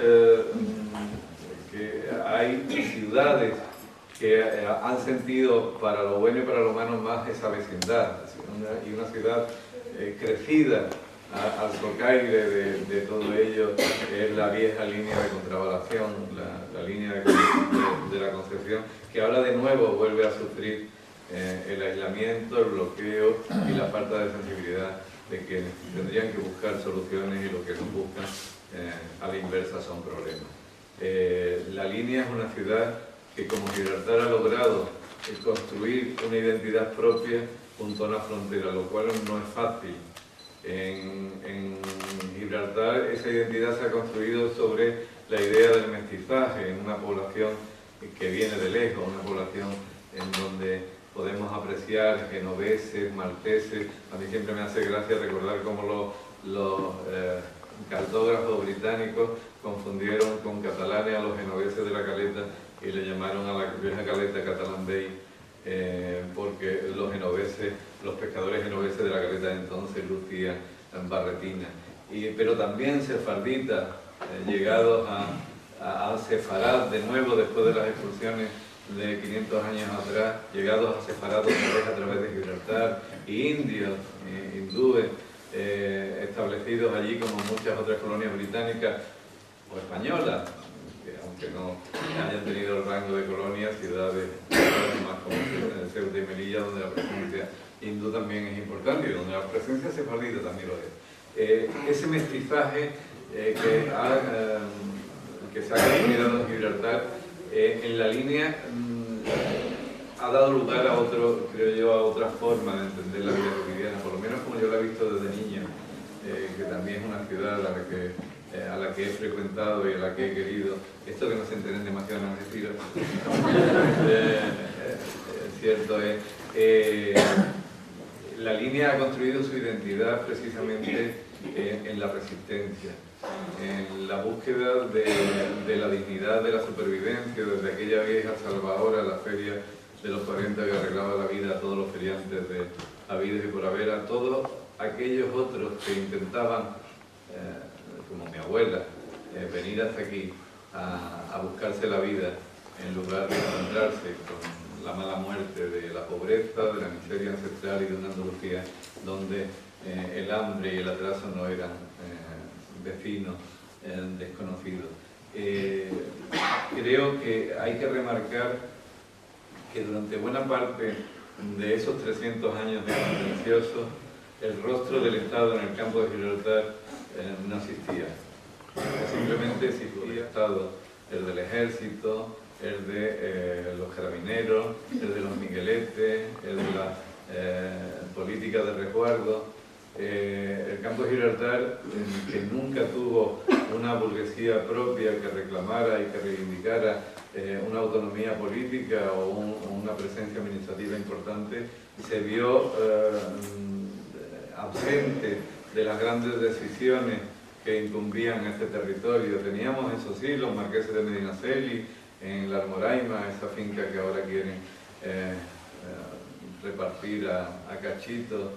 que hay ciudades que han sentido para lo bueno y para lo malo más esa vecindad, y una ciudad crecida al socaire de todo ello es la vieja línea de contravalación, la línea de la Concepción, que ahora de nuevo vuelve a sufrir el aislamiento, el bloqueo y la falta de sensibilidad de que tendrían que buscar soluciones, y lo que no buscan a la inversa son problemas. La línea es una ciudad que, como Gibraltar ha logrado construir una identidad propia junto a una frontera, lo cual no es fácil. En Gibraltar esa identidad se ha construido sobre la idea del mestizaje, en una población que viene de lejos, una población en donde podemos apreciar genoveses, malteses. A mí siempre me hace gracia recordar cómo los cartógrafos británicos confundieron con catalanes a los genoveses de la Caleta y le llamaron a la vieja Caleta Catalan Bay, porque los pescadores genoveses de la Caleta de entonces lucían barretinas. Pero también sefarditas, llegados a Sefarad de nuevo después de las expulsiones de 500 años atrás, llegados a Sefarad otra vez a través de Gibraltar, y indios, hindúes, establecidos allí como muchas otras colonias británicas o españolas, que aunque no hayan tenido el rango de colonias, ciudades más como Ceuta y Melilla, donde la presencia hindú también es importante y donde la presencia sefardita también lo es. Ese mestizaje que se ha generado en Gibraltar en la línea ha dado lugar a otro, creo yo, a otra forma de entender la vida cotidiana, por lo menos como yo la he visto desde niño, que también es una ciudad a la que he frecuentado y a la que he querido. Esto que no se entienden demasiado en Algeciras, cierto es. La línea ha construido su identidad precisamente en la resistencia, en la búsqueda de la dignidad de la supervivencia, desde aquella vieja Salvadora, la feria de los 40 que arreglaba la vida a todos los feriantes de habidos y por haber, a todos aquellos otros que intentaban, como mi abuela, venir hasta aquí a buscarse la vida en lugar de encontrarse con la mala muerte de la pobreza, de la miseria ancestral y de una Andalucía donde el hambre y el atraso no eran vecinos desconocidos. Creo que hay que remarcar que durante buena parte de esos 300 años de contencioso, el rostro del Estado en el campo de Gibraltar no existía. Simplemente existía el Estado, el del ejército, el de los carabineros, el de los migueletes, el de la política de resguardo. El campo de Gibraltar, que nunca tuvo una burguesía propia que reclamara y que reivindicara una autonomía política o una presencia administrativa importante, se vio ausente de las grandes decisiones que incumbían a este territorio. Teníamos, eso sí, los marqueses de Medinaceli en la Almoraima, esa finca que ahora quieren repartir a cachitos,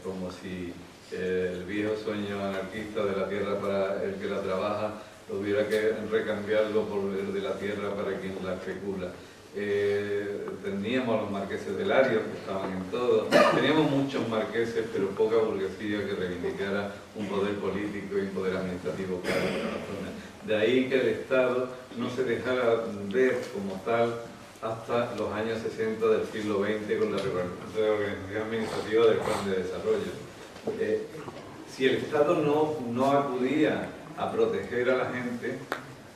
como si el viejo sueño anarquista de la tierra para el que la trabaja hubiera que recambiarlo por el de la tierra para quien la especula. teníamos a los marqueses de Larios, que estaban en todo, teníamos muchos marqueses, pero poca burguesía que reivindicara un poder político y un poder administrativo claro para la zona. De ahí que el Estado no se dejara ver como tal hasta los años 60 del siglo XX con la reorganización administrativa del Plan de Desarrollo. Si el Estado no acudía a proteger a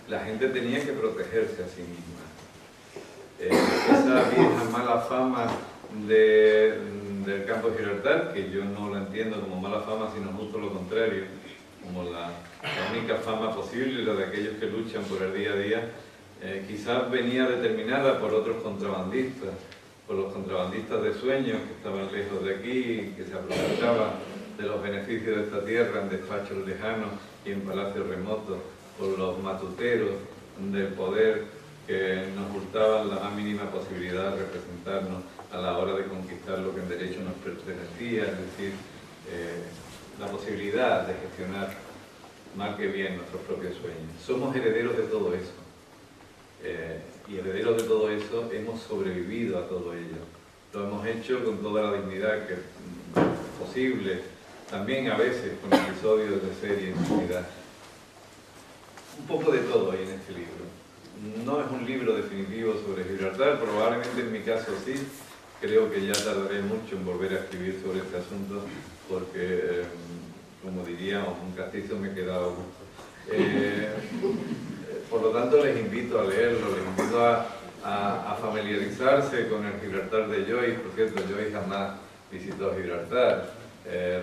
la gente tenía que protegerse a sí misma. Esa vieja mala fama del campo de Gibraltar, que yo no la entiendo como mala fama, sino justo lo contrario, como la única fama posible, la de aquellos que luchan por el día a día, quizás venía determinada por otros contrabandistas, por los contrabandistas de sueños que estaban lejos de aquí, que se aprovechaban de los beneficios de esta tierra en despachos lejanos y en palacios remotos, por los matuteros del poder que nos hurtaban la más mínima posibilidad de representarnos a la hora de conquistar lo que en derecho nos pertenecía, es decir, la posibilidad de gestionar mal que bien nuestros propios sueños. Somos herederos de todo eso. Y herederos de todo eso hemos sobrevivido a todo ello. Lo hemos hecho con toda la dignidad que es posible, también a veces con episodios de seria intimidad. Un poco de todo hay en este libro. No es un libro definitivo sobre Gibraltar, probablemente en mi caso sí. Creo que ya tardaré mucho en volver a escribir sobre este asunto porque, como diríamos, un castizo me queda a gusto. Por lo tanto, les invito a leerlo, les invito a familiarizarse con el Gibraltar de Joyce. Por cierto, Joyce jamás visitó Gibraltar,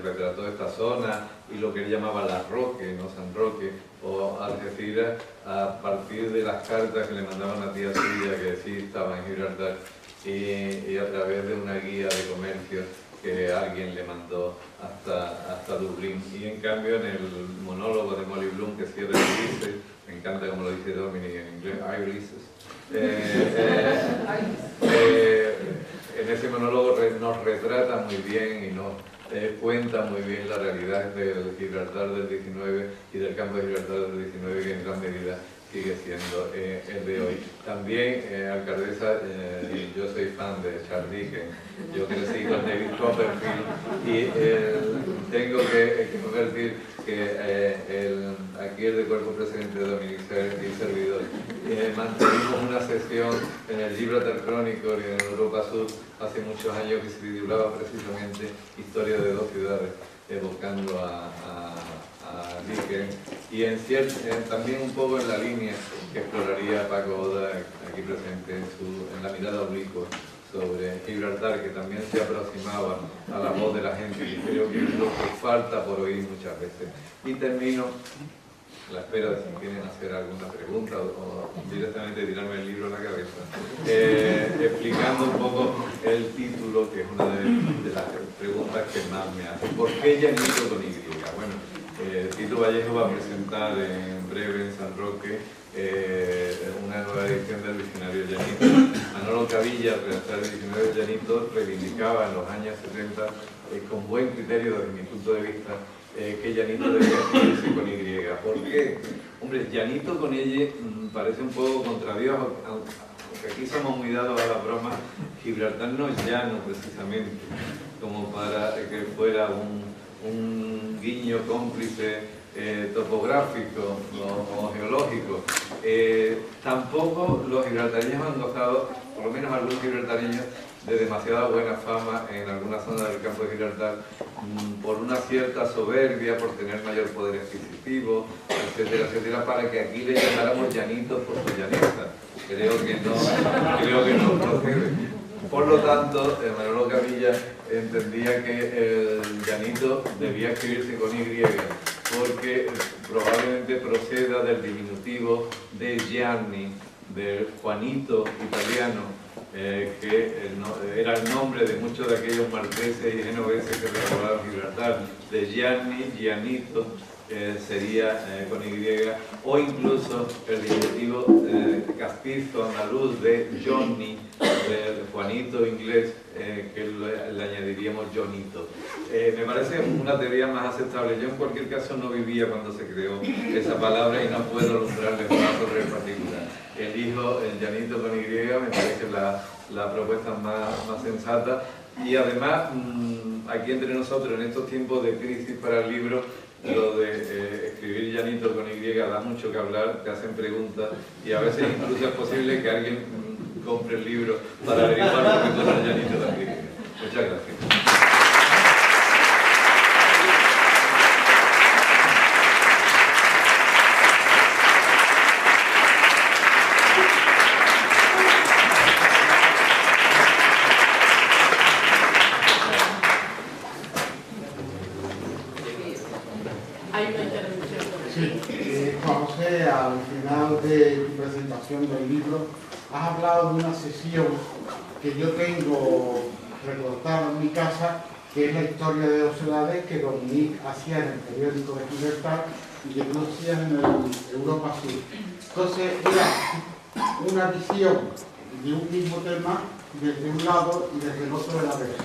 retrató esta zona y lo que él llamaba Las Roques, no San Roque, o Algeciras, a partir de las cartas que le mandaban a tía suya que sí estaba en Gibraltar y a través de una guía de comercio que alguien le mandó hasta Dublín. Y en cambio, en el monólogo de Molly Bloom que cierra Ulises, me encanta como lo dice Dominic en inglés, Ulises, en ese monólogo nos retrata muy bien y nos cuenta muy bien la realidad del Gibraltar del 19 y del campo de Gibraltar del 19, que en gran medida sigue siendo el de hoy. También, alcaldesa, yo soy fan de Charles Dickens, yo crecí con David Copperfield y tengo que decir que aquí el de cuerpo presidente Dominic y servidor mantenimos una sesión en el Gibraltar Chronicle y en Europa Sur hace muchos años que se titulaba precisamente Historia de dos ciudades, evocando a Dickens y también un poco en la línea que exploraría Paco Oda aquí presente en la mirada oblicua sobre Gibraltar, que también se aproximaba a la voz de la gente, y creo que es lo que falta por oír muchas veces. Y termino a la espera de si quieren hacer alguna pregunta o directamente tirarme el libro a la cabeza, explicando un poco el título, que es una de las preguntas que más me hacen. ¿Por qué Llanito con Y? Bueno, Tito Vallejo va a presentar en breve en San Roque una nueva edición del diccionario Llanito. Manolo Cavilla, al redactar el diccionario Llanito, reivindicaba en los años 70, con buen criterio desde mi punto de vista, que Llanito debía escribirse con Y. ¿Por qué? Hombre, Llanito con ella parece un poco contra Dios, aunque aquí somos muy dados a la broma. Gibraltar no es llano precisamente, como para que fuera un guiño cómplice topográfico o geológico. Tampoco los gibraltareños han gozado, por lo menos algunos gibraltareños, de demasiada buena fama en algunas zonas del campo de Gibraltar por una cierta soberbia, por tener mayor poder adquisitivo, etcétera, etcétera, para que aquí le llamáramos llanitos por su llaneza. Creo que no procede. Por lo tanto, Manolo Cavilla entendía que el llanito debía escribirse con Y, porque probablemente proceda del diminutivo de Gianni, del Juanito italiano, que era el nombre de muchos de aquellos marqueses y genoveses que recordaron Gibraltar, de Gianni, Gianito, sería con Y, o incluso el diminutivo castizo andaluz de Johnny, de Juanito inglés, que le añadiríamos Johnito. Me parece una teoría más aceptable. Yo en cualquier caso no vivía cuando se creó esa palabra y no puedo alumbrarle más sobre el particular. Elijo el Llanito con Y, me parece la propuesta más sensata, y además aquí entre nosotros en estos tiempos de crisis para el libro, lo de escribir Llanito con Y da mucho que hablar, te hacen preguntas y a veces incluso es posible que alguien compre el libro para averiguar por qué pone Llanito con Y. Muchas gracias. Hay una intervención. Sí, Juan José, al final de tu presentación del libro has hablado de una sesión que yo tengo recortada en mi casa, que es la historia de dos ciudades que Dominique hacía en el periódico de Libertad y que tú hacías en el Europa Sur. Entonces era una visión de un mismo tema desde un lado y desde el otro de la verja.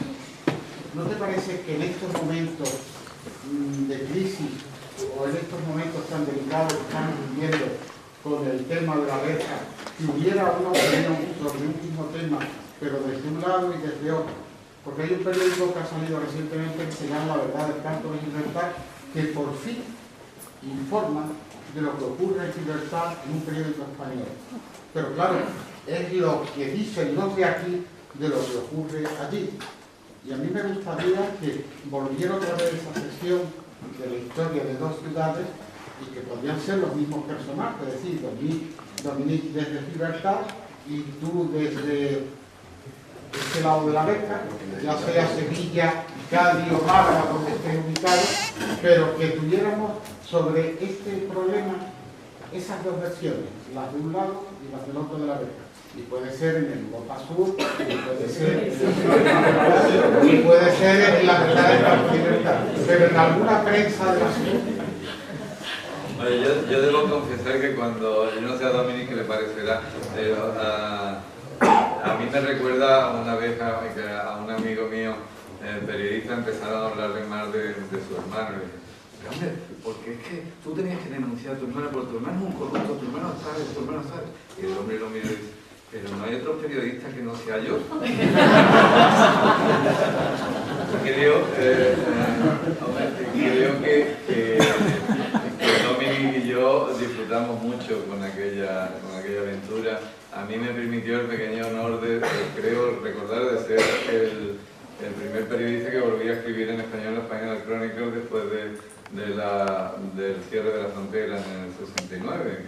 ¿No te parece que en estos momentos de crisis o en estos momentos tan delicados que estamos viviendo con el tema de la verja, que hubiera una opinión sobre un mismo tema, pero desde un lado y desde otro? Porque hay un periódico que ha salido recientemente que se llama La Verdad del Canto de Gibraltar, que por fin informa de lo que ocurre en Gibraltar en un periódico español. Pero claro, es lo que dicen los de aquí de lo que ocurre allí. Y a mí me gustaría que volviera otra vez esa sesión de la historia de dos ciudades y que podrían ser los mismos personajes, es decir, Dominique desde Gibraltar y tú desde este lado de la verja, ya sea Sevilla, Cádiz o Málaga, donde estés ubicado, pero que tuviéramos sobre este problema esas dos versiones, las de un lado y las del otro de la verja. Y puede ser en el Europa Sur, y puede ser en la verdad de la Libertad, pero en alguna prensa de la ciudad. Bueno, yo debo confesar que cuando, yo no sé a Dominique qué le parecerá, a mí me recuerda una vez a un amigo mío, periodista, empezaron a hablarle mal de su hermano. Pero hombre, porque es que tú tenías que denunciar a tu hermano, porque tu hermano es un corrupto, tu hermano sabe. Y el hombre lo mira y dice, pero no hay otro periodista que no sea yo. Creo que Dominique y yo disfrutamos mucho con aquella aventura. A mí me permitió el pequeño honor de, creo recordar, de ser el primer periodista que volvía a escribir en español en la España Chronicle después del cierre de la frontera en el 69,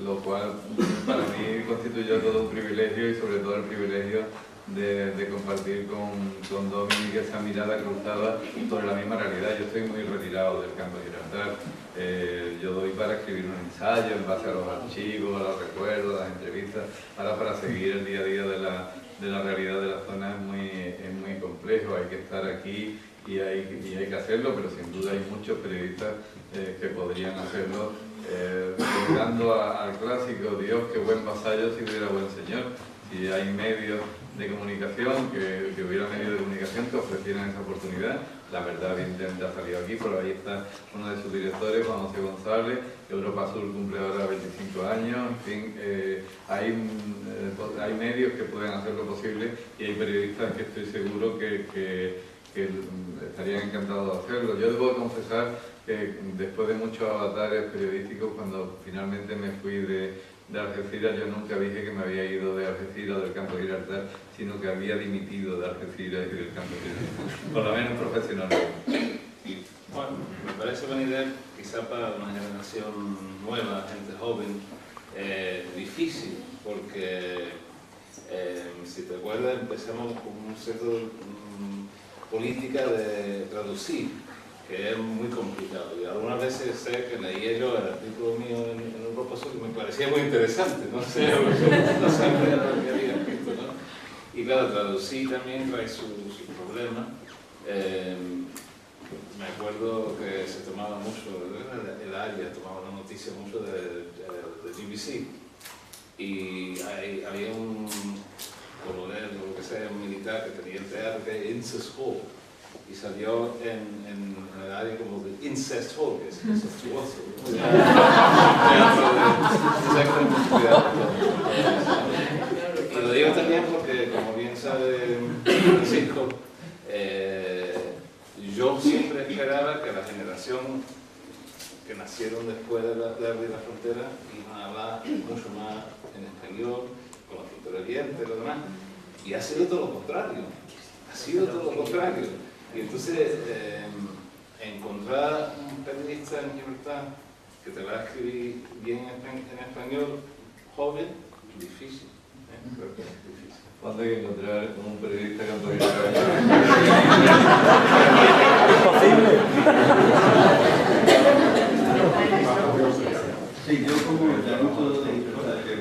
lo cual para mí constituyó todo un privilegio y sobre todo el privilegio de compartir con Dominique esa mirada cruzada sobre la misma realidad. Yo estoy muy retirado del campo de Gibraltar. Yo doy para escribir un ensayo en base a los archivos, a los recuerdos, a las entrevistas, para seguir el día a día de la realidad de la zona. Es muy complejo, hay que estar aquí y hay que hacerlo, pero sin duda hay muchos periodistas que podrían hacerlo, dando al clásico, Dios, qué buen vasallo si hubiera buen señor. Si hay medios de comunicación, que hubiera medios de comunicación que ofrecieran esa oportunidad. La verdad, evidentemente ha salido aquí, pero ahí está uno de sus directores, Juan José González. Europa Sur cumple ahora 25 años, en fin, hay medios que pueden hacer lo posible y hay periodistas que estoy seguro que estarían encantados de hacerlo. Yo debo confesar que después de muchos avatares periodísticos, cuando finalmente me fui de Algeciras, yo nunca dije que me había ido de Algeciras o del campo de Gibraltar, sino que había dimitido de Algeciras y del campo de Gibraltar, por lo menos profesionalmente. Bueno, me parece buena idea, quizá para una generación nueva, gente joven, difícil, porque si te acuerdas empezamos con un cierto política de traducir, que es muy complicado. Y algunas veces sé que leí yo el artículo mío en Europa Sur y me parecía muy interesante, no sé, no siempre era lo que había escrito, ¿no? Y claro, traducir también trae su problema. Me acuerdo que que se tomaba mucho, el área tomaba la noticia mucho de BBC, y había un coronel o lo que sea, un militar que tenía el teatro que Incest Hall, y salió en el área como de Incest Hall, que es incestuoso. Y lo digo también porque, como bien sabe Francisco, yo siempre esperaba que la generación que nacieron después de la frontera iban a hablar mucho más en español, con la frontera oriente y lo demás. Y ha sido todo lo contrario. Ha sido todo lo contrario. Y entonces, encontrar un periodista en libertad que te va a escribir bien en español, joven, difícil. Creo que es difícil. ¿Cuándo hay que encontrar un periodista que autorizó? ¿Es posible? Sí, yo como llanito de interpretación,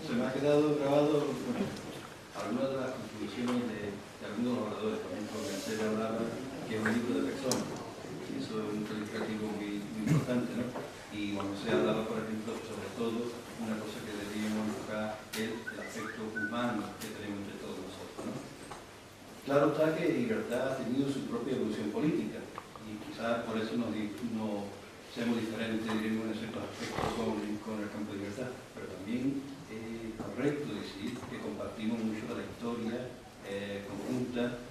se me ha quedado grabado algunas de las conclusiones de algunos oradores. Por ejemplo, García hablaba que es un libro de personas. Eso es un calificativo muy importante, ¿no? Y cuando se hablaba, por ejemplo, sobre todo, una cosa que deberíamos enfocar es el aspecto humano que tenemos entre todos nosotros, ¿no? Claro está que Libertad ha tenido su propia evolución política y quizás por eso no seamos diferentes, diremos, en ciertos aspectos con el campo de Libertad, pero también es correcto decir que compartimos mucho de la historia conjunta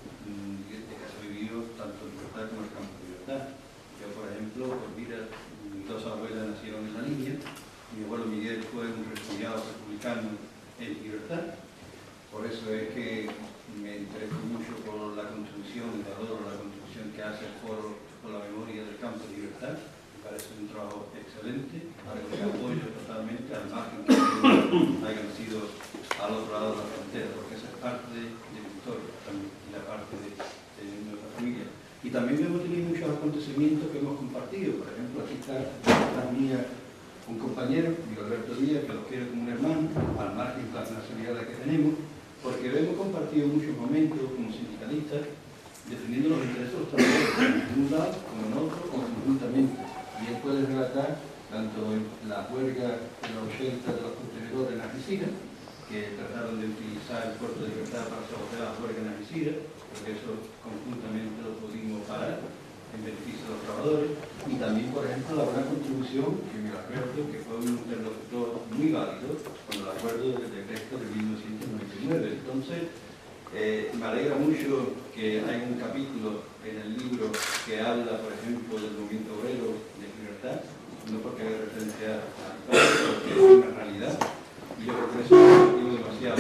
que se ha vivido tanto en Libertad como en el campo de Libertad. Yo, por ejemplo, pues mira, mis dos abuelas nacieron en la línea, mi abuelo Miguel fue un refugiado republicano en Libertad, por eso es que me intereso mucho por la contribución, y valoro la contribución que hace el Foro por la Memoria del Campo de Libertad. Me parece un trabajo excelente, algo que apoyo totalmente, al margen que hayan sido al otro lado de la frontera, porque esa es parte de mi historia también, y la parte de nuestra familia. Y también hemos tenido muchos acontecimientos que hemos compartido. Por ejemplo, aquí está detrás mía un compañero, Miguel Alberto Díaz, que lo quiero como un hermano, al margen de las nacionalidades que tenemos, porque hemos compartido muchos momentos como sindicalistas defendiendo los intereses de los trabajadores, en un lado como en otro, o conjuntamente. Y él puede relatar tanto en la huelga de los 80 de los contenedores en Algeciras, que trataron de utilizar el puerto de Libertad para sabotear las huelgas en Algeciras, porque eso conjuntamente lo pudimos parar en beneficio de los trabajadores, y también, por ejemplo, la buena contribución que me acuerdo que fue un interlocutor muy válido con el acuerdo del decreto de 1999. Entonces, me alegra mucho que hay un capítulo en el libro que habla, por ejemplo, del movimiento obrero de Libertad, no porque haga referencia a porque es una realidad, y yo creo que eso es demasiado.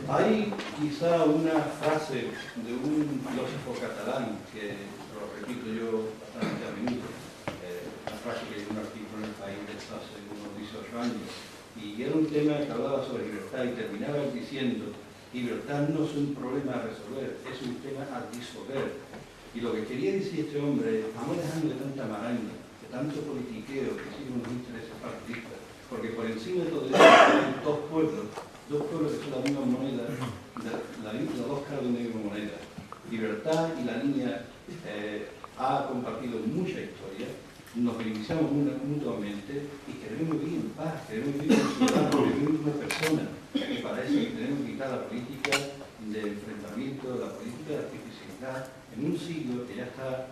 Hay quizá una frase de un filósofo catalán, que lo repito yo bastante a menudo, una frase que hay en un artículo en El País de hace unos 18 años, y era un tema que hablaba sobre libertad y terminaba diciendo: libertad no es un problema a resolver, es un tema a disolver. Y lo que quería decir este hombre, vamos dejando de tanta maranga, de tanto politiqueo que siguen unos intereses partidistas, porque por encima de todo eso hay dos pueblos que son la misma moneda, las dos caras de una misma moneda. Libertad y la línea ha compartido mucha historia, nos beneficiamos mutuamente y queremos vivir en paz, queremos vivir como ciudadanos, queremos vivir como personas. Y para eso tenemos que quitar la política de enfrentamiento, la política de artificialidad, en un siglo que ya está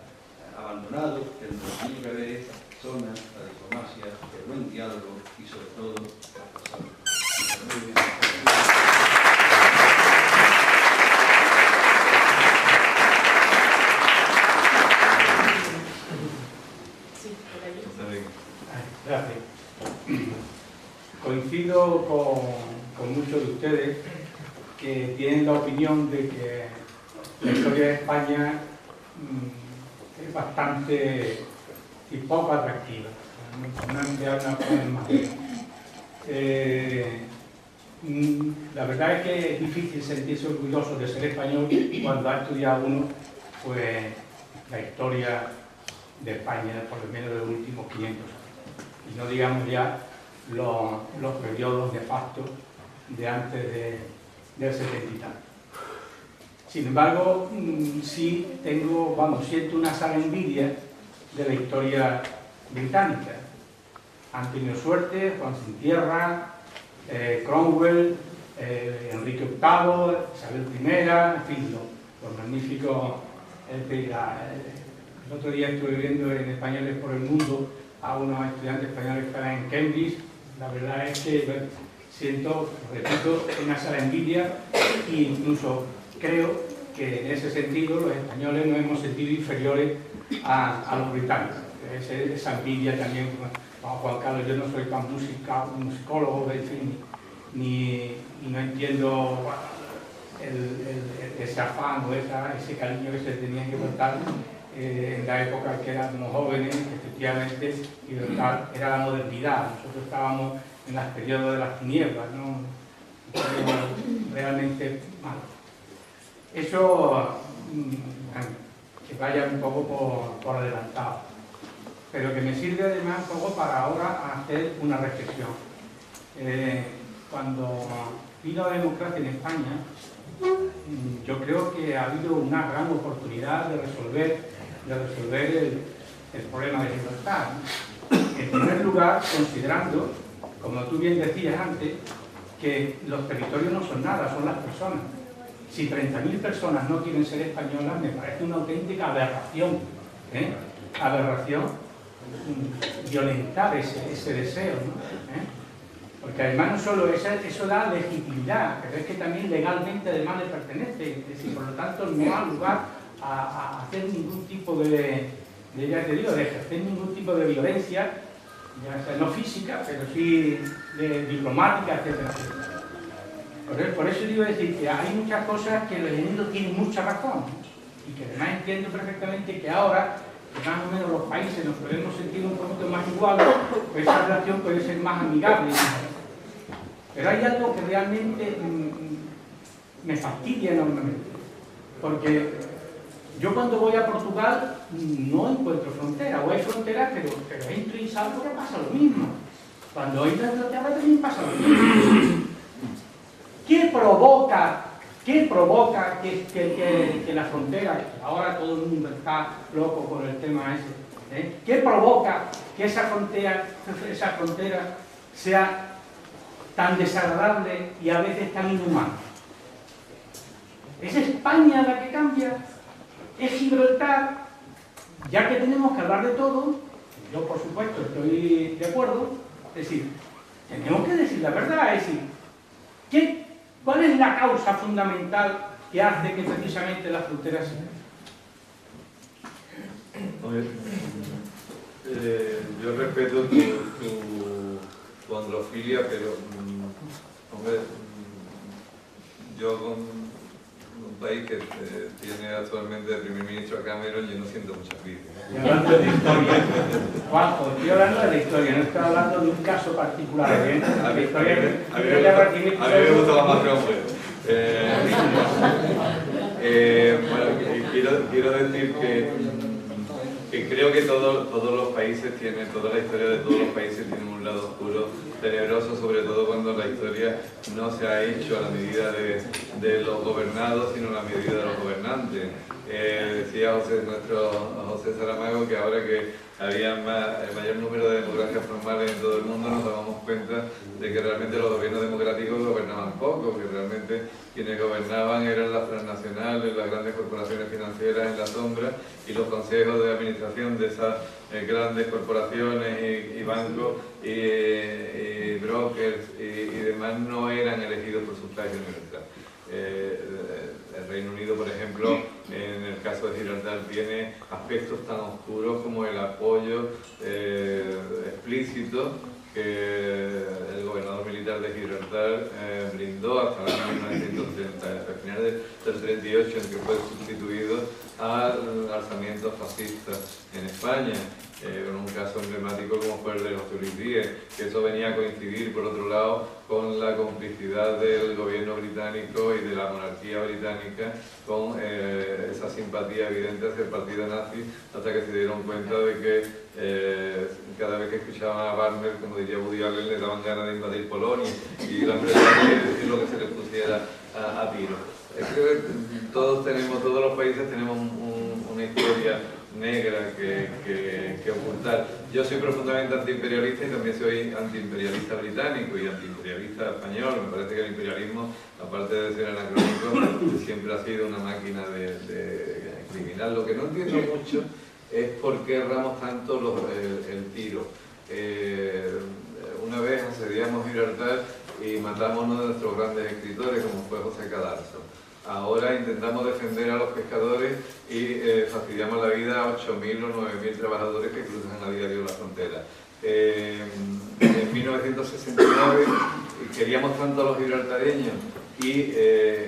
abandonado, que lo que tiene que haber es zona, la diplomacia, el buen diálogo y sobre todo las personas. Gracias. Coincido con muchos de ustedes que tienen la opinión de que la historia de España es bastante y poco atractiva, no emplear una palabra más. La verdad es que es difícil sentirse orgulloso de ser español cuando ha estudiado uno pues la historia de España, por lo menos de los últimos 500 años. Y no digamos ya los periodos de facto de antes del 70 y tanto. Sin embargo, sí siento una sana envidia de la historia británica. Han tenido suerte, Juan Sin Tierra, Cromwell, Enrique VIII, Isabel I, en fin, los magníficos. El otro día estuve viendo en Españoles por el Mundo a unos estudiantes españoles que están en Cambridge. La verdad es que siento, repito, una sala envidia e incluso creo que en ese sentido los españoles nos hemos sentido inferiores a los británicos. Esa envidia también, como Juan Carlos, yo no soy tan musicólogo, en fin, y no entiendo ese afán o ese cariño que se tenía que portar en la época que éramos jóvenes, que efectivamente libertad era la modernidad. Nosotros estábamos en los periodos de las tinieblas, ¿no? Realmente malo. Eso, que vaya un poco por adelantado, pero que me sirve además un poco para ahora hacer una reflexión. Cuando vino la democracia en España, yo creo que ha habido una gran oportunidad de resolver el problema de Gibraltar. En primer lugar, considerando, como tú bien decías antes, que los territorios no son nada, son las personas. Si 30.000 personas no quieren ser españolas, me parece una auténtica aberración, aberración violentar ese deseo, ¿no? Porque además no solo eso da legitimidad, pero es que también legalmente además le pertenece, es decir, por lo tanto no ha lugar a hacer ningún tipo de ejercer ningún tipo de violencia, ya sea no física, pero sí diplomática, etc. Por eso digo decir que hay muchas cosas que el enemigo tiene mucha razón, y que además entiendo perfectamente que ahora, que más o menos los países nos podemos sentir un poquito más iguales, pues esa relación puede ser más amigable. Pero hay algo que realmente me fastidia enormemente, porque yo cuando voy a Portugal no encuentro frontera, o hay fronteras, pero entro y salgo que pasa lo mismo. Cuando entro en Inglaterra también pasa lo mismo. ¿Qué provoca que la frontera, que ahora todo el mundo está loco con el tema ese, ¿qué provoca que esa frontera sea tan desagradable y a veces tan inhumana? ¿Es España la que cambia? ¿Es Gibraltar? Ya que tenemos que hablar de todo, yo por supuesto estoy de acuerdo, es decir, tenemos que decir la verdad, es decir, ¿cuál es la causa fundamental que hace que precisamente las fronteras se yo respeto tu androfilia, pero hombre, yo con un país que tiene actualmente de primer ministro a Cameron, yo no siento mucha envidia. Estoy hablando de la historia. Juanjo, estoy hablando de la historia, no estoy hablando de un caso particular. A mí me gustaba más Cromwell. Bueno, quiero decir que creo que todos los países tienen, toda la historia de todos los países tiene un lado oscuro, tenebroso, sobre todo cuando la historia no se ha hecho a la medida de los gobernados, sino a la medida de los gobernantes. Decía nuestro José Saramago que ahora que había el mayor número de democracias formales en todo el mundo, nos dábamos cuenta de que realmente los gobiernos democráticos gobernaban poco, que realmente quienes gobernaban eran las transnacionales, las grandes corporaciones financieras en la sombra, y los consejos de administración de esas grandes corporaciones y bancos y brokers y demás no eran elegidos por sufragio universal. El Reino Unido, por ejemplo, en el caso de Gibraltar, tiene aspectos tan oscuros como el apoyo explícito que el gobernador militar de Gibraltar brindó hasta el año 1930, hasta el final del 38, en que fue sustituido al alzamiento fascista en España, con un caso emblemático como fue el de los Turín-Díez, que eso venía a coincidir, por otro lado, con la complicidad del gobierno británico y de la monarquía británica con esa simpatía evidente hacia el partido nazi, hasta que se dieron cuenta de que cada vez que escuchaban a Wagner, como diría Woody Allen, le daban ganas de invadir Polonia y Gran Bretaña y decir lo que se les pusiera a tiro. Creo que todos los países tenemos un una historia negra que ocultar. Yo soy profundamente antiimperialista y también soy antiimperialista británico y antiimperialista español. Me parece que el imperialismo, aparte de ser anacrónico, siempre ha sido una máquina de criminal. Lo que no entiendo mucho es por qué erramos tanto el tiro. Una vez asediamos Gibraltar y matamos a uno de nuestros grandes escritores, como fue José Cadarso. Ahora intentamos defender a los pescadores y fastidiamos la vida a 8.000 o 9.000 trabajadores que cruzan a diario la frontera. En 1969 queríamos tanto a los gibraltareños y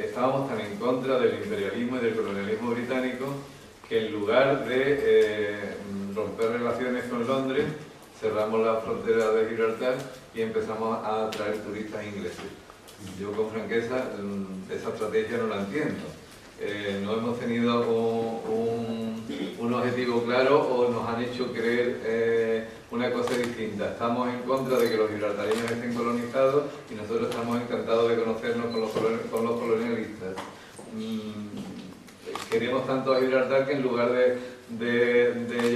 estábamos tan en contra del imperialismo y del colonialismo británico que en lugar de romper relaciones con Londres, cerramos la frontera de Gibraltar y empezamos a atraer turistas ingleses. Yo con franqueza esa estrategia no la entiendo. No hemos tenido un objetivo claro o nos han hecho creer una cosa distinta. Estamos en contra de que los gibraltareños estén colonizados y nosotros estamos encantados de conocernos con los colonialistas. Queremos tanto a Gibraltar que en lugar de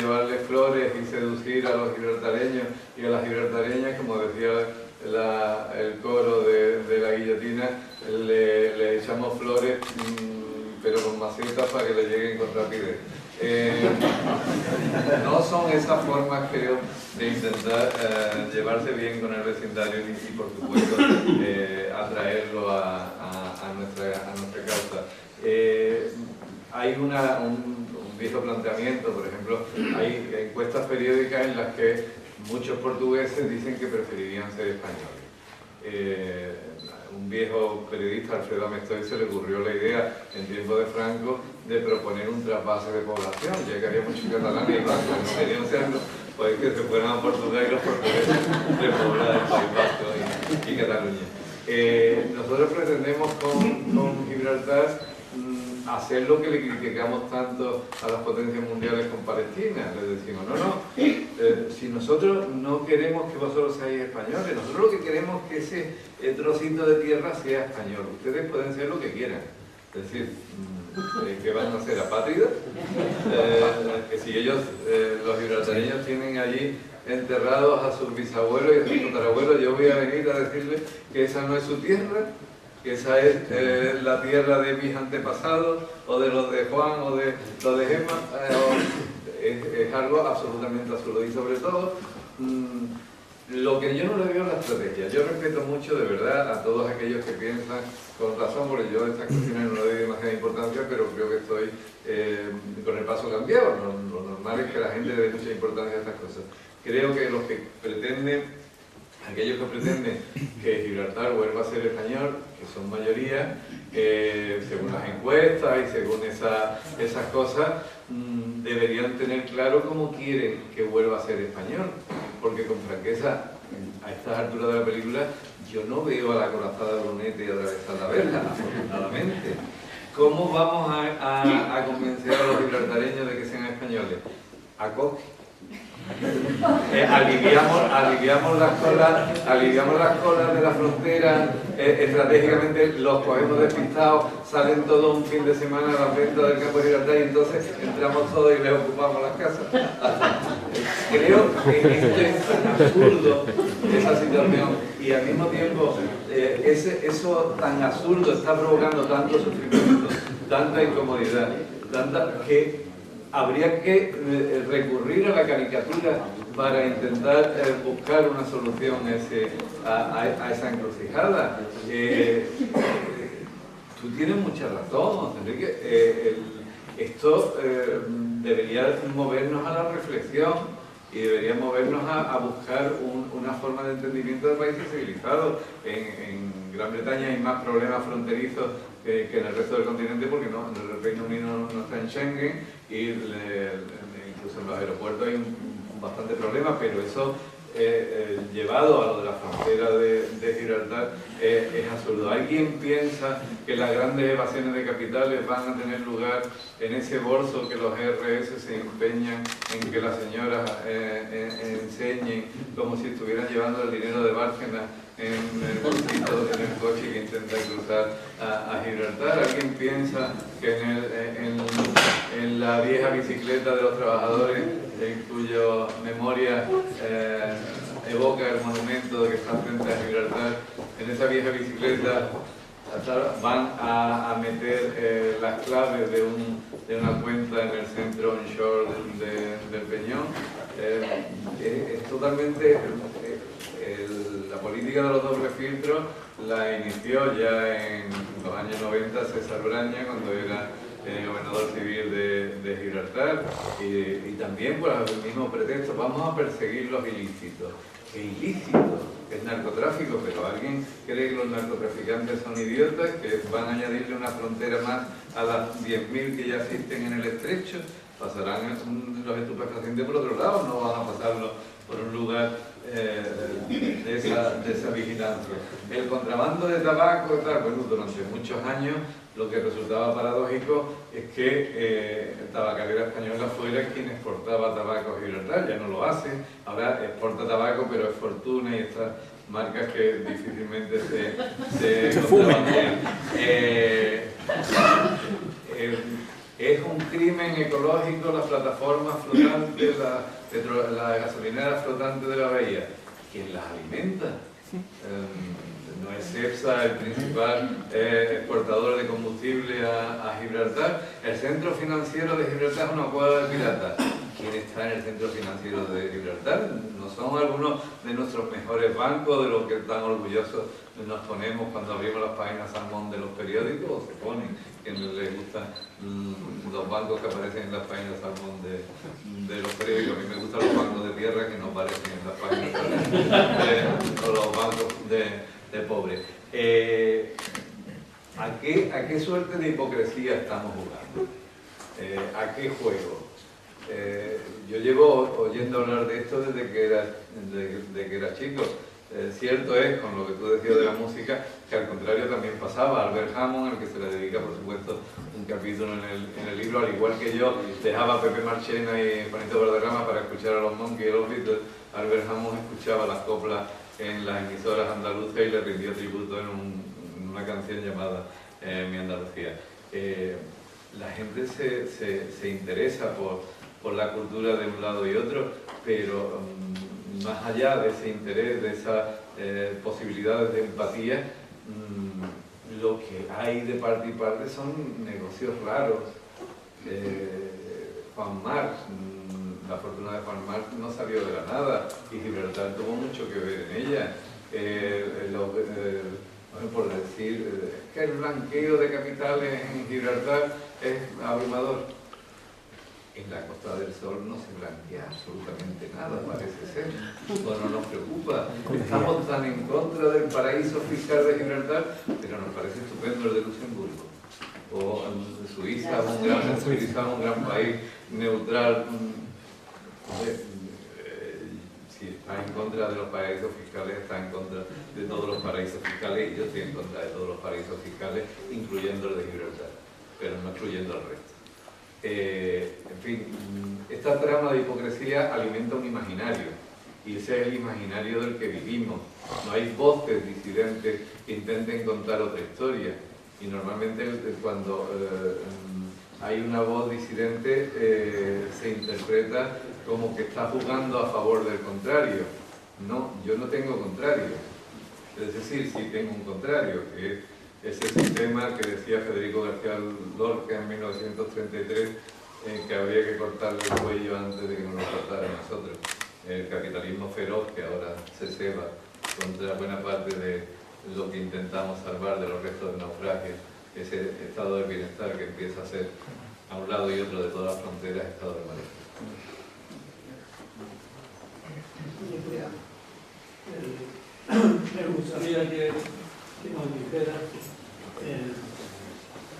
llevarle flores y seducir a los gibraltareños y a las gibraltareñas, como decía el coro de la guillotina, le echamos flores, pero con macetas para que le lleguen con rapidez. No son esas formas, creo, de intentar llevarse bien con el vecindario y por supuesto, atraerlo a nuestra causa. Hay un viejo planteamiento, por ejemplo, hay encuestas periódicas en las que muchos portugueses dicen que preferirían ser españoles. Un viejo periodista, Alfredo Amestoy, se le ocurrió la idea en tiempo de Franco de proponer un trasvase de población, ya que había muchos catalanes y vascos que querían serlo, pues que se fueran a Portugal y los portugueses repoblar el País Vasco y Cataluña. Nosotros pretendemos con Gibraltar hacer lo que le criticamos tanto a las potencias mundiales con Palestina. Les decimos, si nosotros no queremos que vosotros seáis españoles, nosotros lo que queremos es que ese trocito de tierra sea español. Ustedes pueden ser lo que quieran. Es decir, que van a ser apátridas, que si ellos, los gibraltareños, tienen allí enterrados a sus bisabuelos y a sus tatarabuelos, yo voy a venir a decirles que esa no es su tierra, que esa es la tierra de mis antepasados, o de los de Juan, o de los de Gemma. Es algo absolutamente absurdo. Y sobre todo, lo que yo no le veo es la estrategia. Yo respeto mucho, de verdad, a todos aquellos que piensan con razón, porque yo a estas cuestiones no le doy demasiada importancia, pero creo que estoy con el paso cambiado. Lo normal es que la gente le dé mucha importancia a estas cosas. Creo que los que pretenden, aquellos que pretenden que Gibraltar vuelva a ser español, que son mayoría, según las encuestas y según esas cosas, deberían tener claro cómo quieren que vuelva a ser español, porque con franqueza, a estas alturas de la película, yo no veo a la acorazada Brunete atravesar la verja, afortunadamente. ¿Cómo vamos a convencer a los gibraltareños de que sean españoles? A coge. Aliviamos las colas de la frontera, estratégicamente los cogemos despistados, salen todos un fin de semana a la venta del campo de Gibraltar y entonces entramos todos y les ocupamos las casas. Creo que es tan absurdo esa situación y al mismo tiempo eso tan absurdo está provocando tanto sufrimiento, tanta incomodidad, que habría que recurrir a la caricatura para intentar buscar una solución a esa encrucijada. Tú tienes mucha razón, Enrique. Esto debería movernos a la reflexión y debería movernos a buscar una forma de entendimiento de países civilizados. En Gran Bretaña hay más problemas fronterizos que en el resto del continente, porque el Reino Unido no está en Schengen y incluso en los aeropuertos hay bastante problema, pero eso llevado a lo de la frontera de Gibraltar es absurdo. ¿Hay quien piensa que las grandes evasiones de capitales van a tener lugar en ese bolso que los RS se empeñan en que las señoras enseñen como si estuvieran llevando el dinero de Bárcenas en el bolsito, en el coche que intenta cruzar a Gibraltar? ¿Alguien piensa que en la vieja bicicleta de los trabajadores, en cuya memoria evoca el monumento que está frente a Gibraltar. En esa vieja bicicleta van a meter las claves de una cuenta en el centro onshore del Peñón. Es totalmente... la política de los dobles filtros la inició ya en los años 90 César Braña, cuando era gobernador civil de Gibraltar, y también por el mismo pretexto: vamos a perseguir los ilícitos. ¿Qué ilícito? Es narcotráfico, pero ¿alguien cree que los narcotraficantes son idiotas, que van a añadirle una frontera más a las 10.000 que ya existen en el estrecho? ¿Pasarán los estupefacientes por otro lado? ¿No van a pasarlo por un lugar de esa vigilancia? El contrabando de tabaco y tal, bueno, durante muchos años lo que resultaba paradójico es que Tabacalera Española fuera quien exportaba tabaco a Gibraltar. Ya no lo hace, ahora exporta tabaco, pero es Fortuna y estas marcas que difícilmente se contrabandean. Es un crimen ecológico las plataformas flotantes, las gasolineras flotantes de la bahía. ¿Quién las alimenta? ¿No es Cepsa el principal exportador de combustible a Gibraltar? El centro financiero de Gibraltar es una cuadra de piratas. ¿Quién está en el centro financiero de Gibraltar? ¿No son algunos de nuestros mejores bancos, de los que tan orgullosos nos ponemos cuando abrimos las páginas salmón de los periódicos? ¿O se ponen? Que no les gustan los bancos que aparecen en las páginas salmón de los periódicos. A mí me gustan los bancos de tierra que no aparecen en las páginas salmón, o los bancos de pobres. ¿A qué suerte de hipocresía estamos jugando? ¿A qué juego? Yo llevo oyendo hablar de esto desde que era chico. Cierto es, con lo que tú decías de la música, que al contrario también pasaba. Albert Hammond, al que se le dedica por supuesto un capítulo en el libro, al igual que yo dejaba a Pepe Marchena y Juanito Valderrama para escuchar a los Monkeys y a los Beatles, Albert Hammond escuchaba las coplas en las emisoras andaluzas y le rindió tributo en una canción llamada Mi Andalucía. La gente se interesa por la cultura de un lado y otro, pero más allá de ese interés, de esas posibilidades de empatía, lo que hay de parte y parte son negocios raros. Juan March, la fortuna de Juan March no salió de la nada y Gibraltar tuvo mucho que ver en ella. Por decir, que el blanqueo de capitales en Gibraltar es abrumador. En la Costa del Sol no se blanquea absolutamente nada, parece ser. No nos preocupa. Estamos tan en contra del paraíso fiscal de Gibraltar, pero nos parece estupendo el de Luxemburgo. O Suiza, un gran país neutral. Si está en contra de los paraísos fiscales, está en contra de todos los paraísos fiscales, y yo estoy en contra de todos los paraísos fiscales, incluyendo el de Gibraltar, pero no excluyendo al resto. En fin, esta trama de hipocresía alimenta un imaginario, y ese es el imaginario del que vivimos. No hay voces disidentes que intenten contar otra historia, y normalmente cuando hay una voz disidente se interpreta como que está jugando a favor del contrario. No, yo no tengo contrario. Es decir, sí tengo un contrario, que es ese sistema que decía Federico García Lorca en 1933, que habría que cortarle el cuello antes de que nos lo cortara a nosotros. El capitalismo feroz que ahora se ceba contra buena parte de lo que intentamos salvar de los restos del naufragio, ese estado de bienestar que empieza a ser a un lado y otro de todas las fronteras estado de malestar. Me gustaría que nos dijera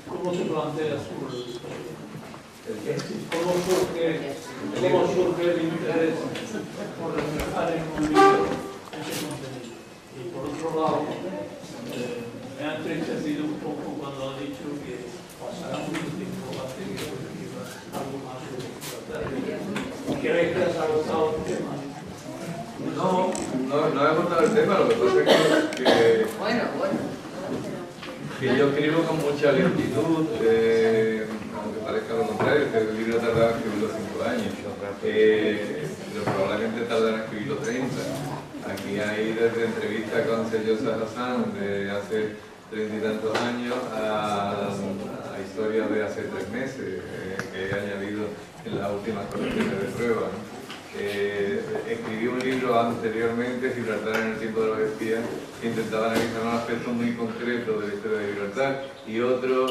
cómo se plantea cómo surge el interés por reflejar en un libro ese contenido. Y por otro lado, me ha entristecido un poco cuando ha dicho que pasará mucho tiempo hasta que se escriba algo más sobre ¿crees que has agotado el tema? No he agotado el tema, lo que pasa es que yo escribo con mucha lentitud, aunque parezca lo contrario. contrario, este libro tardaba en escribirlo 5 años, pero probablemente tardará en escribirlo 30. Aquí hay desde entrevistas con Sellosa Hassan de hace 30 y tantos años a historias de hace 3 meses que he añadido en las últimas colecciones de pruebas. Escribí un libro anteriormente, Gibraltar en el tiempo de los espías, que intentaba analizar un aspecto muy concreto de la historia de Gibraltar, y otro,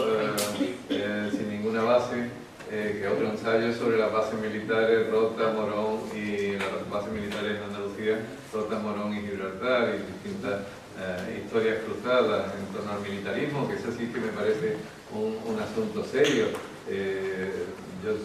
sin ninguna base, que otro ensayo sobre las bases militares, Rota, Morón, y las bases militares en Andalucía, Rota, Morón y Gibraltar, y distintas historias cruzadas en torno al militarismo, que eso sí que me parece un asunto serio. Yo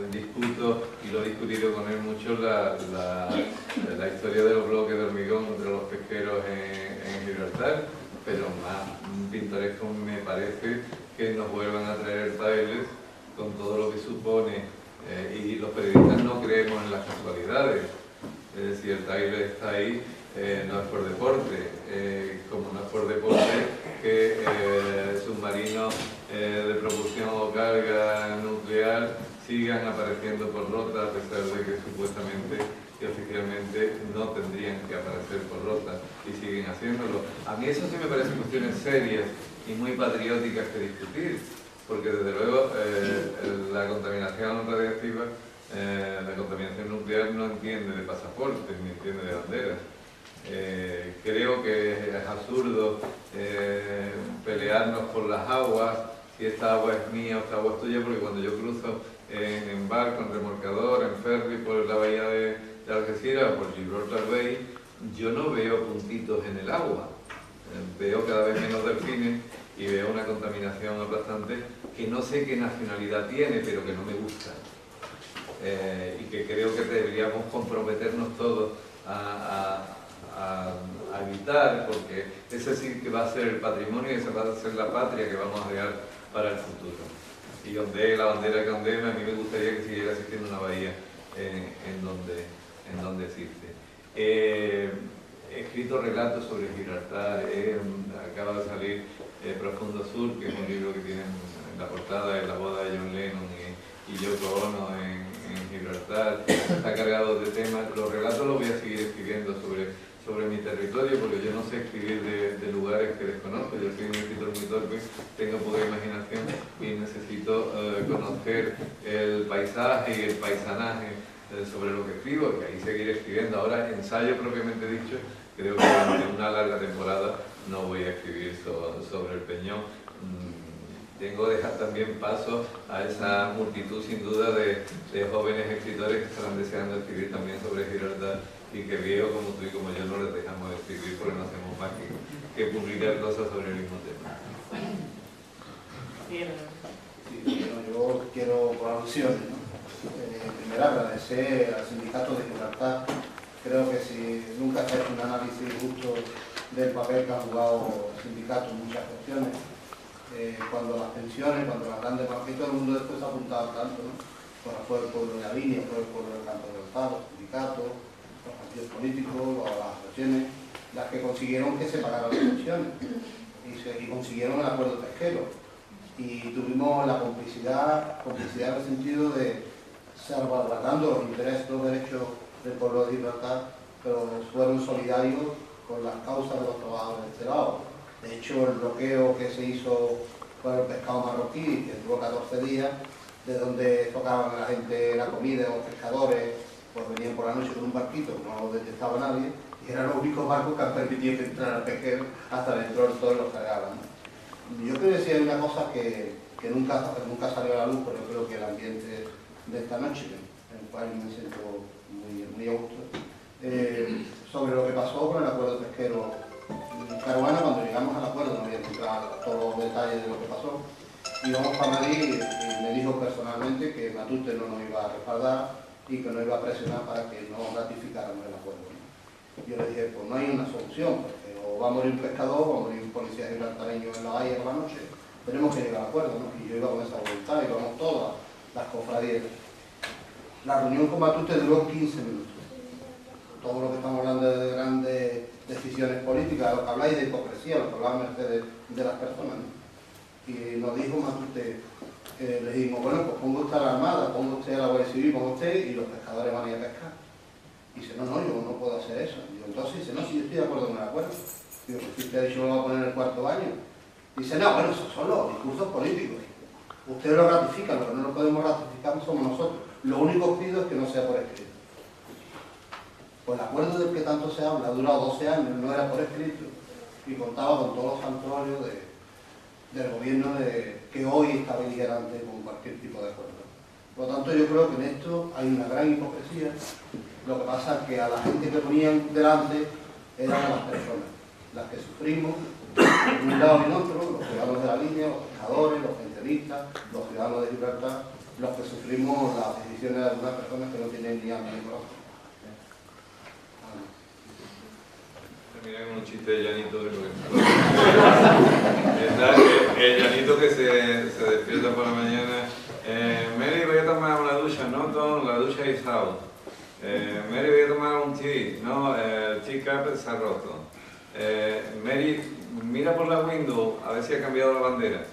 discuto, y lo he discutido con él mucho, la historia de los bloques de hormigón entre los pesqueros en Gibraltar, pero más pintoresco me parece que nos vuelvan a traer Tailes con todo lo que supone, y los periodistas no creemos en las casualidades. Es decir, el Tailes está ahí, no es por deporte, como no es por deporte que submarinos de propulsión o carga nuclear sigan apareciendo por Rota, a pesar de que supuestamente y oficialmente no tendrían que aparecer por Rota, y siguen haciéndolo. A mí eso sí me parecen cuestiones serias y muy patrióticas que discutir, porque desde luego la contaminación radiactiva, la contaminación nuclear no entiende de pasaportes ni entiende de banderas. Creo que es absurdo pelearnos por las aguas, si esta agua es mía o esta agua es tuya, porque cuando yo cruzo en barco, en remolcador, en ferry por la bahía de Algeciras o por Gibraltar Bay, yo no veo puntitos en el agua, veo cada vez menos delfines y veo una contaminación aplastante que no sé qué nacionalidad tiene, pero que no me gusta, y que creo que deberíamos comprometernos todos a evitar, porque ese sí que va a ser el patrimonio y esa va a ser la patria que vamos a dejar para el futuro. Y ondee la bandera que ondee, a mí me gustaría que siguiera existiendo una bahía en donde existe. He escrito relatos sobre Gibraltar, acaba de salir Profundo Sur, que es un libro que tiene en la portada de la boda de John Lennon y Yoko Ono en Gibraltar. Está cargado de temas. Los relatos los voy a seguir escribiendo sobre mi territorio, porque yo no sé escribir de lugares que desconozco. Yo soy un escritor muy torpe, tengo poca imaginación y necesito conocer el paisaje y el paisanaje sobre lo que escribo, y ahí seguir escribiendo. Ahora, ensayo propiamente dicho, creo que durante una larga temporada no voy a escribir sobre el Peñón. Tengo que dejar también paso a esa multitud, sin duda, de jóvenes escritores que estarán deseando escribir también sobre Gibraltar, y que veo como tú y como yo no les dejamos de escribir porque no hacemos más que publicar cosas sobre el mismo tema. Bien. Sí, yo quiero, por alusiones, ¿no? Primero agradecer al sindicato de Gibraltar. Creo que si nunca se ha hecho un análisis justo del papel que ha jugado el sindicato en muchas cuestiones, cuando las pensiones, cuando las grandes marcas, todo el mundo después ha apuntado tanto, ¿no? Bueno, fue el pueblo de Avinia, fue el pueblo del Campo del Estado, los sindicatos, los partidos políticos, las asociaciones, las que consiguieron que se pagaran las pensiones y consiguieron el acuerdo pesquero. Y tuvimos la complicidad en el sentido de salvaguardando los intereses, los derechos del pueblo de Gibraltar, pero fueron solidarios con las causas de los trabajadores de este lado. De hecho, el bloqueo que se hizo con el pescado marroquí, que duró 14 días, de donde tocaban a la gente la comida, los pescadores, pues venían por la noche con un barquito, no lo detectaba nadie, y eran los únicos barcos que han permitido entrar al pesquero hasta dentro de todos los cargaban, ¿no? Yo creo que sí hay una cosa que nunca salió a la luz, pero yo creo que el ambiente de esta noche, en el cual me siento muy a gusto, sobre lo que pasó con el acuerdo pesquero en Caruana. Cuando llegamos al acuerdo, no voy a entrar todos los detalles de lo que pasó, íbamos para Madrid y me dijo personalmente que Matute no nos iba a respaldar y que no iba a presionar para que no ratificáramos el acuerdo. Yo le dije, pues no hay una solución, porque o va a morir un pescador o va a morir un policía gibraltareño en la bahía por la noche. Tenemos que llegar al acuerdo, ¿no? Y yo iba con esa voluntad, íbamos todas las cofradías. La reunión con Matute duró 15 minutos. Todo lo que estamos hablando de grandes decisiones políticas, lo que habláis de hipocresía, lo que hablaba Mercedes de las personas, ¿no? Y nos dijo Matute, le dijimos, bueno, pues ponga usted a la Armada, ponga usted a la Guardia Civil, ponga usted y los pescadores van a ir a pescar. Y dice, no, yo no puedo hacer eso. Digo, entonces dice, no, si yo estoy de acuerdo con el acuerdo. Digo, pues si usted ha dicho que lo va a poner en el cuarto año. Dice, no, bueno, esos son los discursos políticos. Ustedes lo ratifican, lo que no lo podemos ratificar somos nosotros. Lo único que pido es que no sea por escrito. Pues el acuerdo del que tanto se habla ha durado 12 años, no era por escrito, y contaba con todos los santuarios del gobierno que hoy está beligerante con cualquier tipo de acuerdo. Por lo tanto, yo creo que en esto hay una gran hipocresía. Lo que pasa es que a la gente que ponían delante eran las personas, las que sufrimos, de un lado y en otro, los ciudadanos de la línea, los pescadores, los pensionistas, los ciudadanos de Gibraltar, los que sufrimos las decisiones de algunas personas que no tienen ni alma ni corazón. Mira un chiste de Llanito de lo que el Llanito que se despierta por la mañana. Mary, voy a tomar una ducha. No, Tom, la ducha is out. Mary, voy a tomar un tea. No, el tea carpet se ha roto. Mary, mira por la window a ver si ha cambiado la bandera.